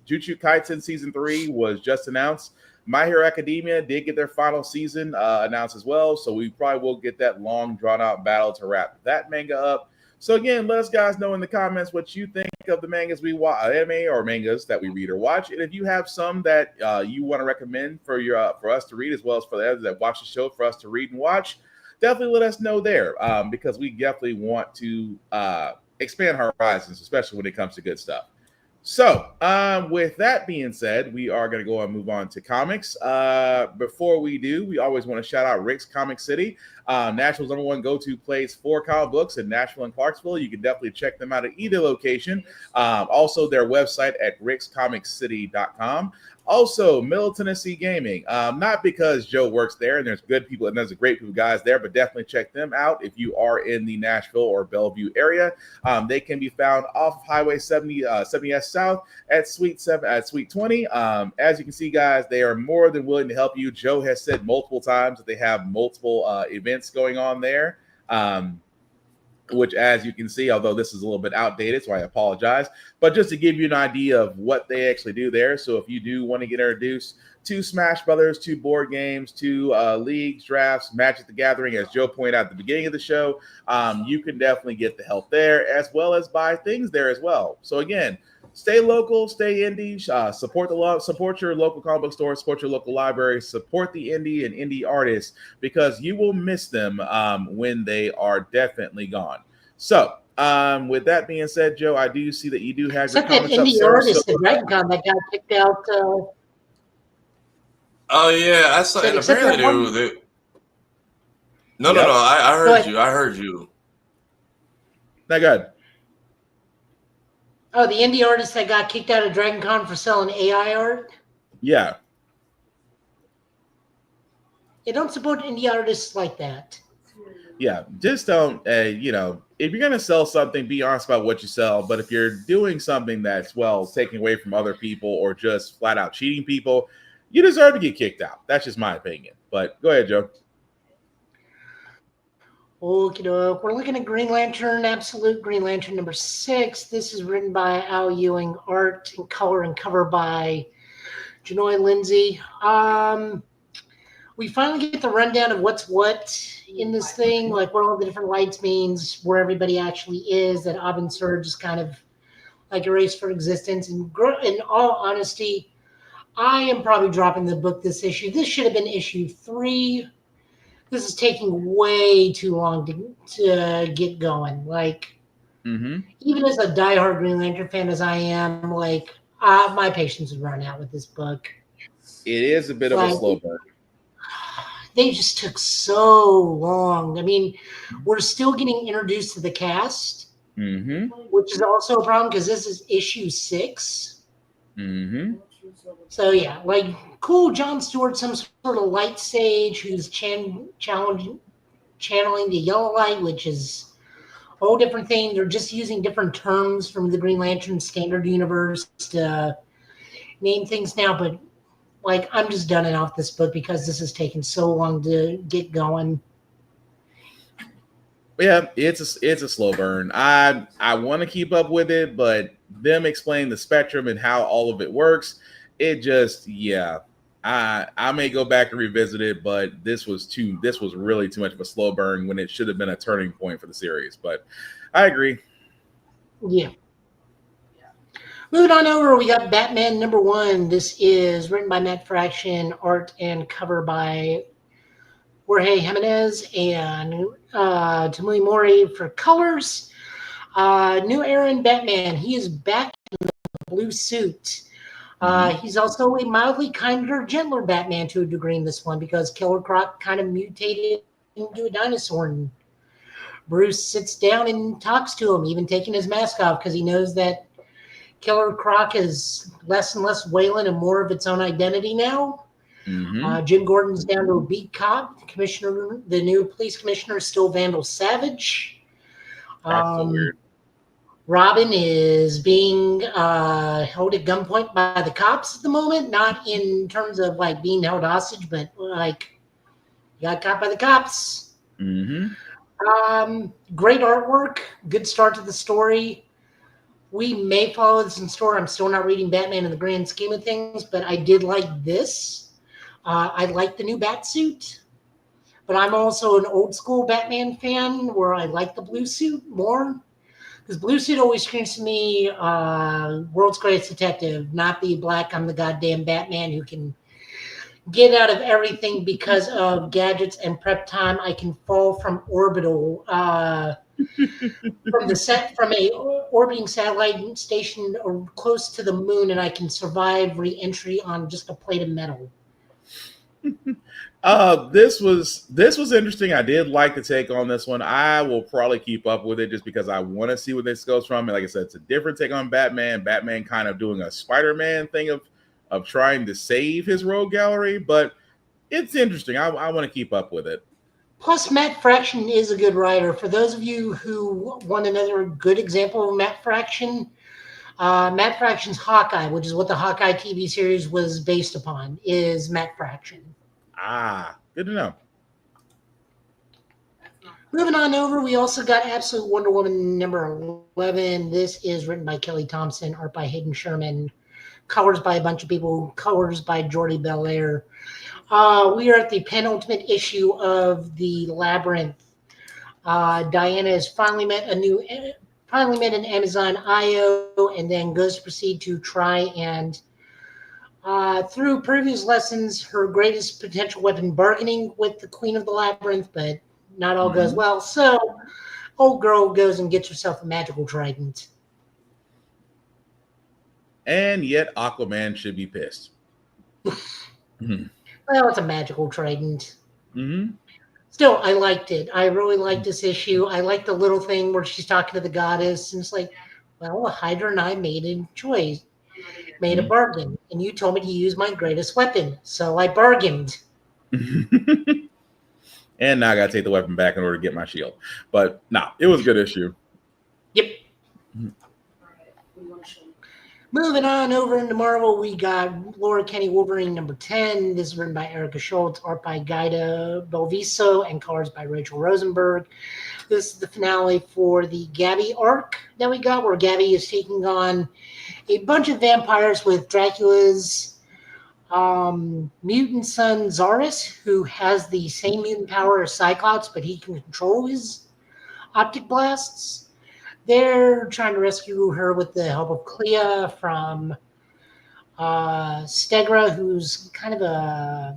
Jujutsu Kaisen Season 3 was just announced. My Hero Academia did get their final season announced as well. So we probably will get that long, drawn-out battle to wrap that manga up. So again, let us guys know in the comments what you think of the mangas we watch, anime or mangas that we read or watch, and if you have some that you want to recommend for us to read, as well as for the others that watch the show for us to read and watch, definitely let us know there because we definitely want to expand our horizons, especially when it comes to good stuff. So, with that being said, we are going to go and move on to comics. Before we do, we always want to shout out Rick's Comic City, Nashville's #1 go-to place for comic books in Nashville and Clarksville. You can definitely check them out at either location. Also, their website at rickscomiccity.com. Also, Middle Tennessee Gaming. Not because Joe works there and there's good people and there's a great people guys there, but definitely check them out if you are in the Nashville or Bellevue area. They can be found off of Highway 70S South at Suite 20. As you can see, guys, they are more than willing to help you. Joe has said multiple times that they have multiple events going on there. Which, as you can see, although this is a little bit outdated, so I apologize, but just to give you an idea of what they actually do there. So if you do want to get introduced to Smash Brothers, to board games, to leagues, drafts, Magic the Gathering, as Joe pointed out at the beginning of the show, you can definitely get the help there, as well as buy things there as well. So again, stay local, stay indie, support your local comic book store, support your local library, support the indie and indie artists, because you will miss them when they are definitely gone. So, with that being said, Joe, I do see that you do have your Except that comments up, indie sir. artist So, at DragonCon that got kicked out. Oh yeah, I saw. So And except apparently that one- No. I heard you. I heard you. Not good. Oh, the indie artist that got kicked out of DragonCon for selling AI art? Yeah. They don't support indie artists like that. Yeah, just don't, if you're going to sell something, be honest about what you sell. But if you're doing something that's, well, taking away from other people or just flat out cheating people, you deserve to get kicked out. That's just my opinion. But go ahead, Joe. Okay, we're looking at Green Lantern, Absolute Green Lantern number 6. This is written by Al Ewing, art and color and cover by Janoy Lindsay. We finally get the rundown of what's what in this thing, like what all the different lights means, where everybody actually is, that Abin Sur just kind of like erased for existence. And in all honesty, I am probably dropping the book this issue. This should have been issue 3. This is taking way too long to get going. Like, even as a diehard Green Lantern fan as I am, like, my patience would run out with this book. It is a bit of a slow burn. They just took so long. I mean, we're still getting introduced to the cast, which is also a problem because this is issue 6. So yeah, like, cool, Jon Stewart, some sort of light sage who's channeling the yellow light, which is a whole different thing. They're just using different terms from the Green Lantern standard universe to name things now, but like, I'm just done off this book because this has taken so long to get going. Yeah, it's a slow burn. I want to keep up with it, but them explaining the spectrum and how all of it works, it just, I may go back and revisit it, but this was really too much of a slow burn when it should have been a turning point for the series. But I agree. Yeah. Moving on over, we got Batman number 1. This is written by Matt Fraction, art and cover by Jorge Jimenez and Tamui Mori for colors. New Aaron Batman. He is back in the blue suit. He's also a mildly kinder, gentler Batman to a degree in this one because Killer Croc kind of mutated into a dinosaur. And Bruce sits down and talks to him, even taking his mask off because he knows that Killer Croc is less and less Wayland and more of its own identity now. Jim Gordon's down to a beat cop. The new police commissioner is still Vandal Savage. That's so weird. Robin is being held at gunpoint by the cops at the moment, not in terms of like being held hostage, but like he got caught by the cops. Great artwork, good start to the story. We may follow this in store. I'm still not reading Batman in the grand scheme of things, but I did like this. I like the new Batsuit, but I'm also an old school Batman fan where I like the blue suit more. Because blue suit always screams to me, world's greatest detective, not the black, I'm the goddamn Batman who can get out of everything because of gadgets and prep time. I can fall from orbital, from a orbiting satellite station or close to the moon, and I can survive re-entry on just a plate of metal. This was interesting. I did like the take on this one. I will probably keep up with it just because I want to see where this goes from. And like I said, it's a different take on Batman. Batman kind of doing a Spider-Man thing of of trying to save his rogue gallery, but it's interesting. I want to keep up with it. Plus, Matt Fraction is a good writer. For those of you who want another good example of Matt Fraction's Hawkeye, which is what the Hawkeye TV series was based upon, is Matt Fraction. Ah, good to know. Moving on over, we also got Absolute Wonder Woman number 11. This is written by Kelly Thompson, art by Hayden Sherman, colors by a bunch of people, colors by Jordi Belair. We are at the penultimate issue of the Labyrinth. Diana has finally met an Amazon IO, and then goes to proceed to try and, through previous lessons, her greatest potential weapon, bargaining with the Queen of the Labyrinth, but not all goes well. So, old girl goes and gets herself a magical trident. And yet, Aquaman should be pissed. Well, it's a magical trident. Mm-hmm. Still, I liked it. I really liked this issue. I like the little thing where she's talking to the goddess, and it's like, well, Hydra and I made a choice, made a bargain, and you told me to use my greatest weapon, so I bargained. And now I got to take the weapon back in order to get my shield. But no, it was a good issue. Yep. Moving on over into Marvel, we got Laura Kenny Wolverine number 10. This is written by Erica Schultz, art by Gaida Belviso, and colors by Rachel Rosenberg. This is the finale for the Gabby arc that we got, where Gabby is taking on a bunch of vampires with Dracula's mutant son Zaris, who has the same mutant power as Cyclops, but he can control his optic blasts. They're trying to rescue her with the help of Clea from Stegra, who's kind of a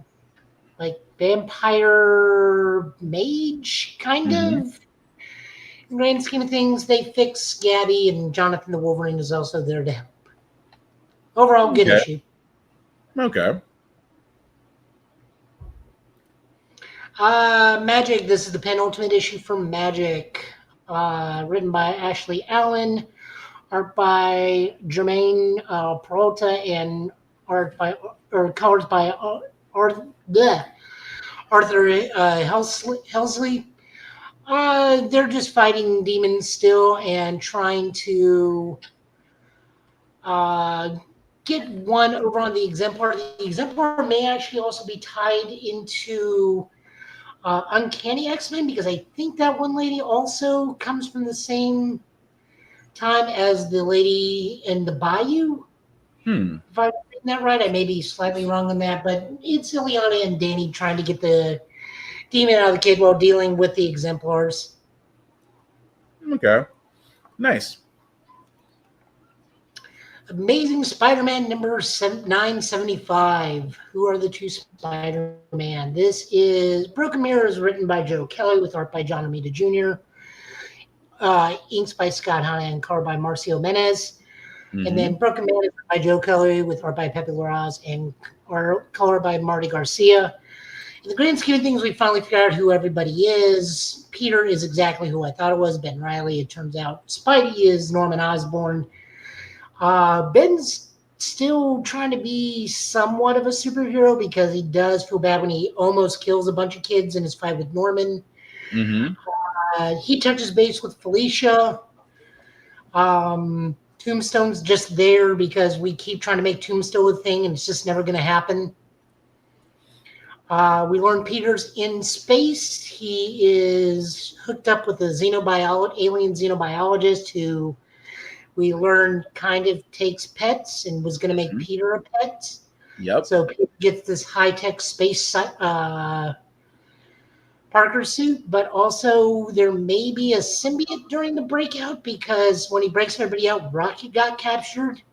vampire mage, kind of. In the grand scheme of things, they fix Gabby, and Jonathan the Wolverine is also there to help. Overall, good issue. Okay. Magic. This is the penultimate issue from Magic. Written by Ashley Allen, art by Jermaine Peralta, and colors by Arthur Helsley. They're just fighting demons still and trying to get one over on the Exemplar. The Exemplar may actually also be tied into Uncanny X-Men, because I think that one lady also comes from the same time as the lady in the Bayou. If I'm reading that right, I may be slightly wrong on that, but it's Ileana and Danny trying to get the demon out of the kid while dealing with the Exemplars. Okay. Nice. Amazing Spider-Man number 975. Who are the two Spider-Man? This is Broken Mirrors, written by Joe Kelly with art by John Romita Jr., inks by Scott Hanna and color by Marcio Menez. And then Broken Man is by Joe Kelly with art by Pepe Larraz and color by Marty Garcia. In the grand scheme of things, we finally figured out who everybody is. Peter is exactly who I thought it was, Ben Reilly. It turns out Spidey is Norman Osborn. Ben's still trying to be somewhat of a superhero because he does feel bad when he almost kills a bunch of kids in his fight with Norman. He touches base with Felicia. Tombstone's just there because we keep trying to make Tombstone a thing and it's just never going to happen. We learn Peter's in space. He is hooked up with a alien xenobiologist who we learned kind of takes pets and was going to make Peter a pet. Yep. So Peter gets this high-tech space Parker suit, but also there may be a symbiote during the breakout because when he breaks everybody out, Rocket got captured.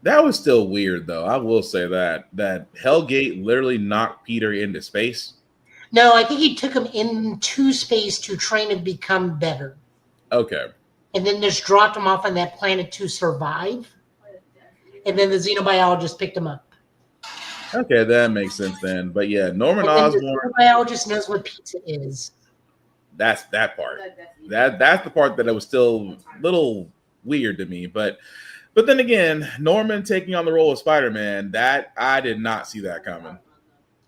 That was still weird, though. I will say that Hellgate literally knocked Peter into space. No, I think he took him into space to train him to become better. Okay. And then just dropped him off on that planet to survive. And then the xenobiologist picked him up. Okay, that makes sense then. But yeah, Norman Osborn. The xenobiologist knows what pizza is. That's that part. That's the part that it was still a little weird to me. But But then again, Norman taking on the role of Spider-Man, that I did not see that coming.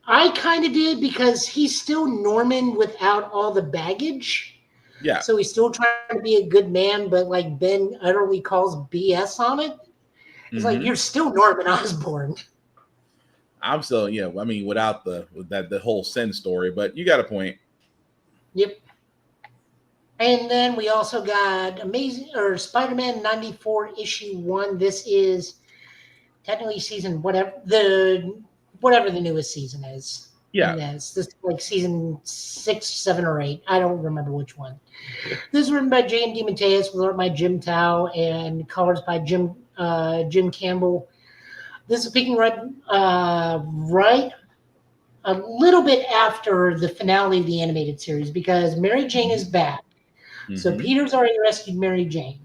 I kind of did because he's still Norman without all the baggage. Yeah. So he's still trying to be a good man, but like Ben utterly calls BS on it. It's like you're still Norman Osborn. I'm still, I mean, without the whole sin story, but you got a point. Yep. And then we also got Spider-Man 94 issue 1. This is technically season whatever the newest season is. Yeah. Yes, this is like season 6, 7, or 8. I don't remember which one. This is written by J.M. DeMatteis, with art by Jim Tao, and colors by Jim Campbell. This is picking right a little bit after the finale of the animated series, because Mary Jane is back. So Peter's already rescued Mary Jane.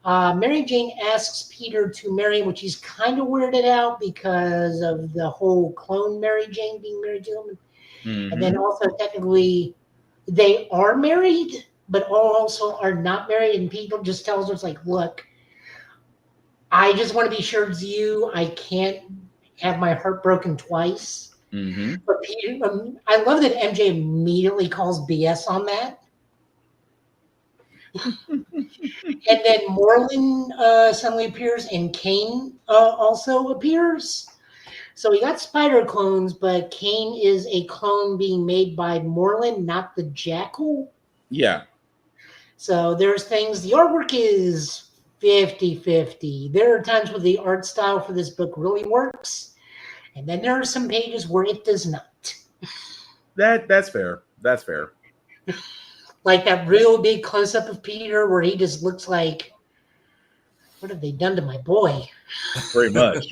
Mary Jane asks Peter to marry him, which he's kind of weirded out because of the whole clone Mary Jane being married to him. And then also technically they are married, but also are not married. And Peter just tells her, it's like, look, I just want to be sure it's you. I can't have my heart broken twice. But Peter, I love that MJ immediately calls BS on that. And then Moreland suddenly appears, and Kane also appears. So we got spider clones, but Kane is a clone being made by Moreland, not the Jackal. Yeah. So there's things, the artwork is 50-50. There are times where the art style for this book really works, and then there are some pages where it does not. That's fair. That's fair. Like that real big close-up of Peter where he just looks like, what have they done to my boy? Very much.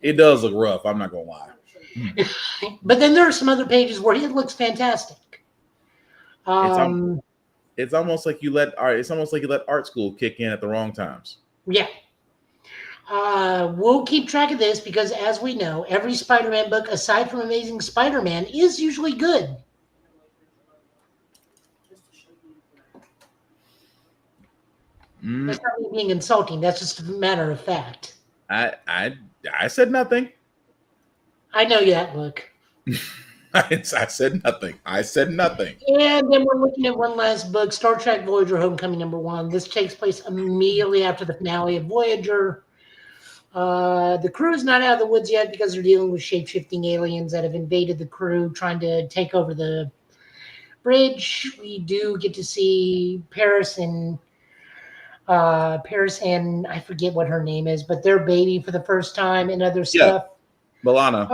It does look rough. I'm not going to lie. But then there are some other pages where he looks fantastic. It's almost like you let art school kick in at the wrong times. Yeah. We'll keep track of this because, as we know, every Spider-Man book, aside from Amazing Spider-Man, is usually good. That's not me being insulting. That's just a matter of fact. I said nothing. I know that look. I said nothing. I said nothing. And then we're looking at one last book, Star Trek Voyager Homecoming #1. This takes place immediately after the finale of Voyager. The crew is not out of the woods yet because they're dealing with shape-shifting aliens that have invaded the crew, trying to take over the bridge. We do get to see Paris and I forget what her name is, but their baby for the first time and other stuff. Balana.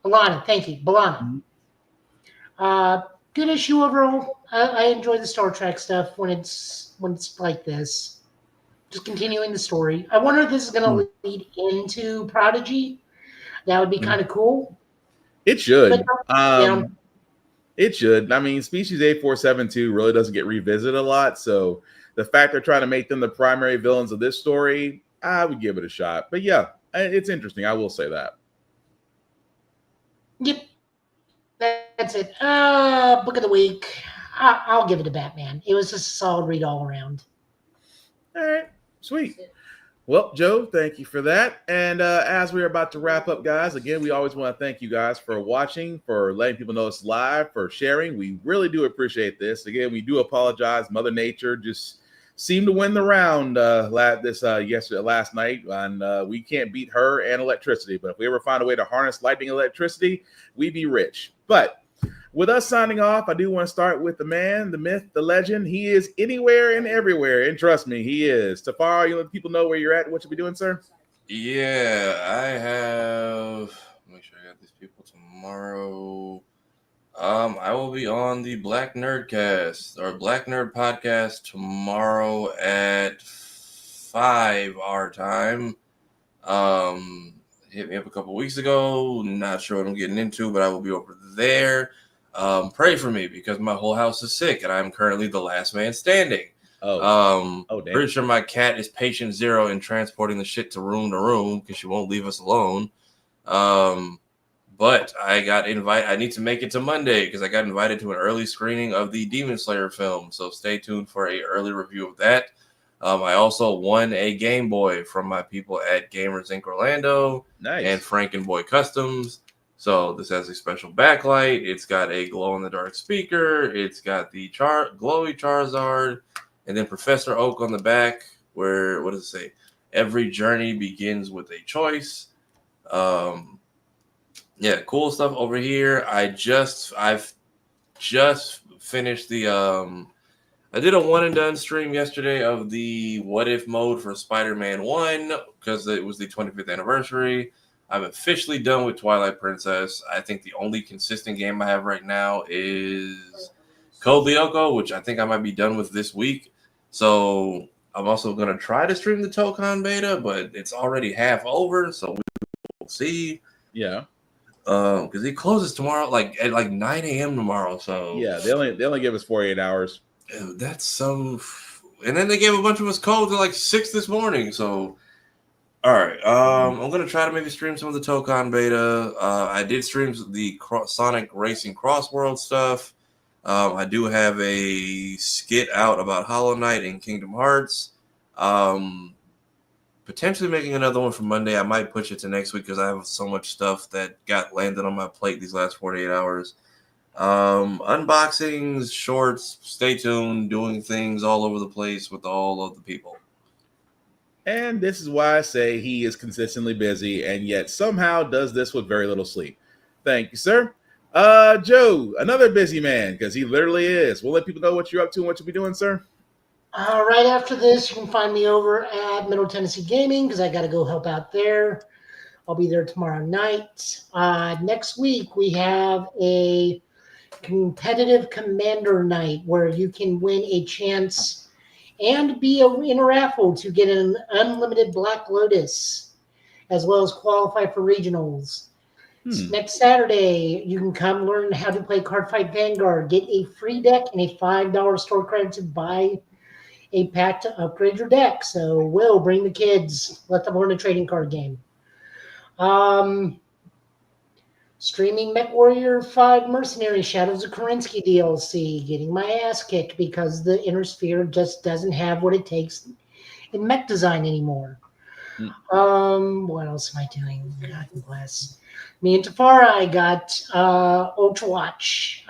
Balana, thank you. Balana. Good issue overall. I enjoy the Star Trek stuff when it's like this. Just continuing the story. I wonder if this is going to lead into Prodigy. That would be kind of cool. It should. But, it should. I mean, Species 8472 really doesn't get revisited a lot, so the fact they're trying to make them the primary villains of this story, I would give it a shot. But yeah, it's interesting. I will say that. Yep. That's it. Book of the week. I'll give it to Batman. It was just a solid read all around. All right. Sweet. Well, Joe, thank you for that. And as we're about to wrap up, guys, again, we always want to thank you guys for watching, for letting people know it's live, for sharing. We really do appreciate this. Again, we do apologize. Mother Nature just seemed to win the round last night, and we can't beat her and electricity. But if we ever find a way to harness lightning and electricity, we'd be rich. But with us signing off, I do want to start with the man, the myth, the legend. He is anywhere and everywhere, and trust me, he is. Tafar, you let people know where you're at and what you'll be doing, sir? Yeah, I have. Make sure I got these people tomorrow. I will be on the Black Nerdcast or Black Nerd Podcast tomorrow at 5 our time. Hit me up a couple weeks ago. Not sure what I'm getting into, but I will be over there. Pray for me because my whole house is sick and I'm currently the last man standing. Damn. Pretty sure my cat is patient zero in transporting the shit to room because she won't leave us alone. But I need to make it to Monday because I got invited to an early screening of the Demon Slayer film. So stay tuned for an early review of that. I also won a Game Boy from my people at Gamers Inc. Orlando and Frankenboy Customs. So this has a special backlight. It's got a glow-in-the-dark speaker. It's got the glowy Charizard, and then Professor Oak on the back. Where what does it say? Every journey begins with a choice. Yeah, cool stuff over here. I've just finished the I did a one and done stream yesterday of the what if mode for Spider-Man 1 because it was the 25th anniversary. I'm officially done with Twilight Princess. I think the only consistent game I have right now is Code Lyoko, which I think I might be done with this week. So I'm also going to try to stream the Tokon beta, but it's already half over, so we'll see. Yeah. Because it closes tomorrow, at 9 a.m. tomorrow. So yeah, they only give us 48 hours. That's some, and then they gave a bunch of us codes at 6 this morning. So, all right, I'm gonna try to maybe stream some of the Tokon beta. I did stream the Sonic Racing Crossworld stuff. I do have a skit out about Hollow Knight and Kingdom Hearts. Potentially making another one for Monday. I might push it to next week because I have so much stuff that got landed on my plate these last 48 hours. Unboxings, shorts, stay tuned, doing things all over the place with all of the people. And this is why I say he is consistently busy and yet somehow does this with very little sleep. Thank you, sir. Joe, another busy man, because he literally is. We'll let people know what you're up to and what you'll be doing, sir. Right after this, you can find me over at Middle Tennessee Gaming because I got to go help out there. I'll be there tomorrow night. Next week, we have a competitive commander night where you can win a chance and be in a raffle to get an unlimited Black Lotus, as well as qualify for regionals. Next Saturday, you can come learn how to play Cardfight Vanguard, get a free deck and a $5 store credit to buy a pack to upgrade your deck. So, Will, bring the kids. Let them learn a trading card game. Streaming MechWarrior 5 Mercenary Shadows of Korinsky DLC. Getting my ass kicked because the Inner Sphere just doesn't have what it takes in mech design anymore. What else am I doing? God bless. Me and Tafara, I got Ultrawatch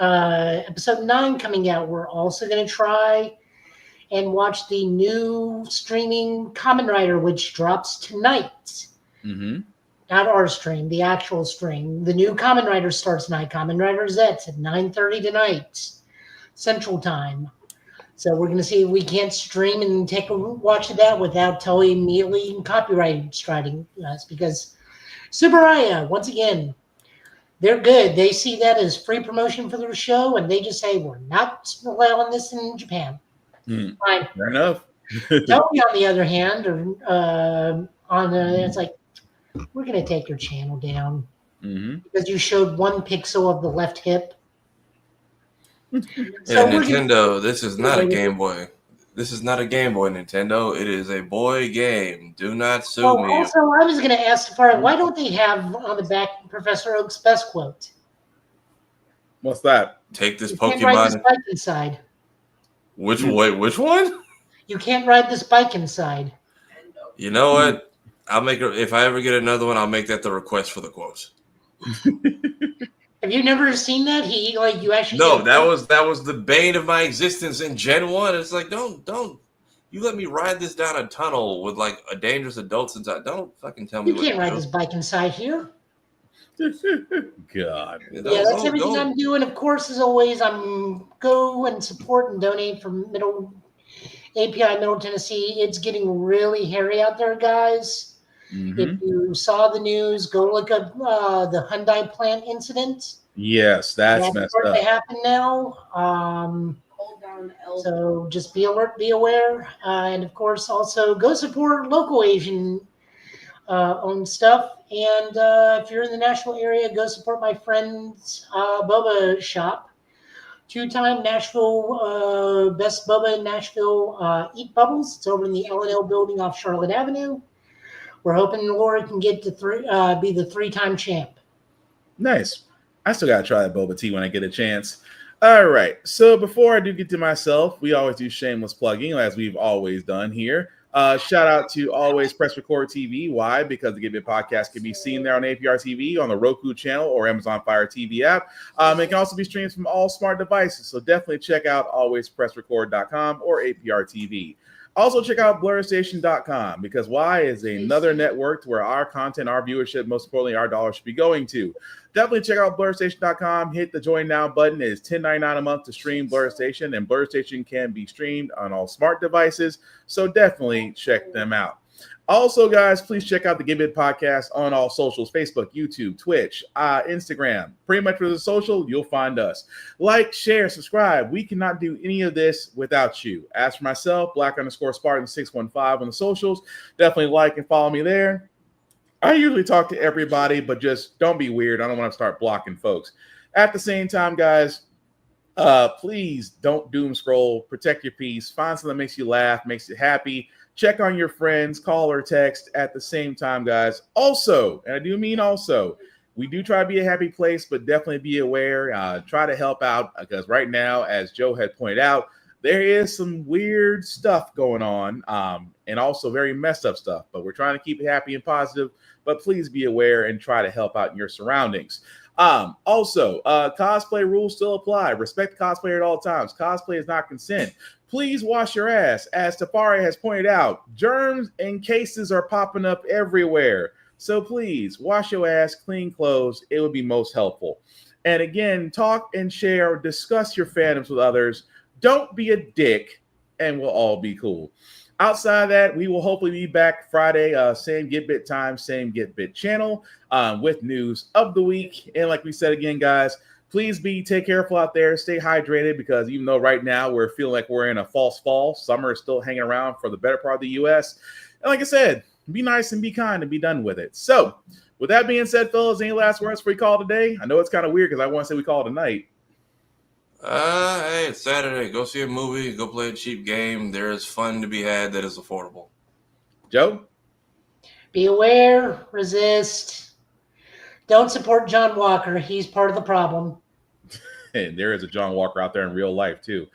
episode 9 coming out. We're also going to try and watch the new streaming Kamen Rider, which drops tonight. Not our stream, the actual stream. The new Kamen Rider starts tonight. Kamen Rider Z at 9:30 tonight, Central Time. So we're going to see if we can't stream and take a watch of that without totally immediately copyright striking us. Because Subaraya, once again, they're good. They see that as free promotion for their show, and they just say, we're not allowing this in Japan. Fine. Fair enough. Tony, on the other hand, it's like, we're going to take your channel down because you showed 1 pixel of the left hip. So Nintendo, this is not a Game Boy. This is not a Game Boy, Nintendo. It is a boy game. Do not sue me. Also, I was going to ask Safari, why don't they have on the back Professor Oak's best quote? What's that? Take this You Pokemon. can't ride this bike inside. Which one? You can't ride this bike inside. You know what? I'll make it. If I ever get another one, I'll make that the request for the quotes. Have you never seen that? You actually No, that was the bane of my existence in Gen 1. It's like, don't you let me ride this down a tunnel with a dangerous adults inside. Don't fucking tell me you can't ride this bike inside here. God. Yeah, that's everything I'm doing. Of course, as always, I'm go and support and donate for Middle Tennessee. It's getting really hairy out there, guys. If you saw the news, go look up the Hyundai plant incident. Yes, that's messed up. That happened now. So just be alert, be aware, and of course, also go support local Asian owned stuff. And if you're in the Nashville area, go support my friend's boba shop. 2-time Nashville best boba in Nashville. Eat Bubbles. It's over in the L&L building off Charlotte Avenue. We're hoping Laura can get to be the 3-time champ. Nice. I still gotta try that boba tea when I get a chance. All right. So before I do get to myself, we always do shameless plugging, as we've always done here. Shout out to Always Press Record TV. Why? Because the Give It podcast can be seen there on APR TV, on the Roku channel, or Amazon Fire TV app. It can also be streamed from all smart devices. So definitely check out alwayspressrecord.com or APR TV. Also, check out blurstation.com, because why is another network where our content, our viewership, most importantly, our dollars should be going to. Definitely check out blurstation.com. Hit the join now button. It is $10.99 a month to stream Blur Station, and Blur Station can be streamed on all smart devices. So definitely check them out. Also, guys, please check out the Give It podcast on all socials: Facebook, YouTube, Twitch, Instagram. Pretty much with the social, you'll find us. Like, share, subscribe. We cannot do any of this without you. As for myself, Black_Spartan615 on the socials. Definitely like and follow me there. I usually talk to everybody, but just don't be weird. I don't want to start blocking folks. At the same time, guys, please don't doom scroll. Protect your peace. Find something that makes you laugh, makes you happy. Check on your friends, call or text at the same time, guys. Also, and I do mean also, we do try to be a happy place, but definitely be aware. Try to help out, because right now, as Joe had pointed out, there is some weird stuff going on, and also very messed up stuff. But we're trying to keep it happy and positive. But please be aware and try to help out in your surroundings. Also, cosplay rules still apply. Respect the cosplayer at all times. Cosplay is not consent. Please wash your ass. As Tafari has pointed out, germs and cases are popping up everywhere. So please wash your ass, clean clothes. It would be most helpful. And again, talk and share, discuss your fandoms with others. Don't be a dick, and we'll all be cool. Outside of that, we will hopefully be back Friday, same Get Bit time, same Get Bit channel, with news of the week. And like we said again, guys, please take careful out there. Stay hydrated, because even though right now we're feeling like we're in a false fall, summer is still hanging around for the better part of the U.S. And like I said, be nice and be kind and be done with it. So with that being said, fellas, any last words before we call today? I know it's kind of weird because I want to say we call it a night. Hey, it's Saturday. Go see a movie. Go play a cheap game. There is fun to be had that is affordable. Joe? Be aware, resist. Don't support John Walker. He's part of the problem. And there is a John Walker out there in real life too.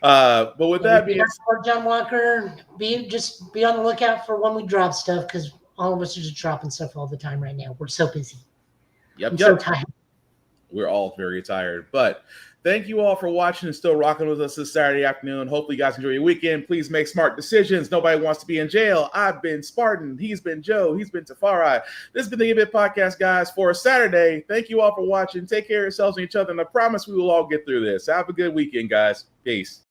But with that being said, John Walker, be on the lookout for when we drop stuff, because all of us are just dropping stuff all the time right now. We're so busy. Yep. So tired. We're all very tired. But thank you all for watching and still rocking with us this Saturday afternoon. Hopefully you guys enjoy your weekend. Please make smart decisions. Nobody wants to be in jail. I've been Spartan. He's been Joe. He's been Tafari. This has been the Give It podcast, guys, for Saturday. Thank you all for watching. Take care of yourselves and each other. And I promise we will all get through this. Have a good weekend, guys. Peace.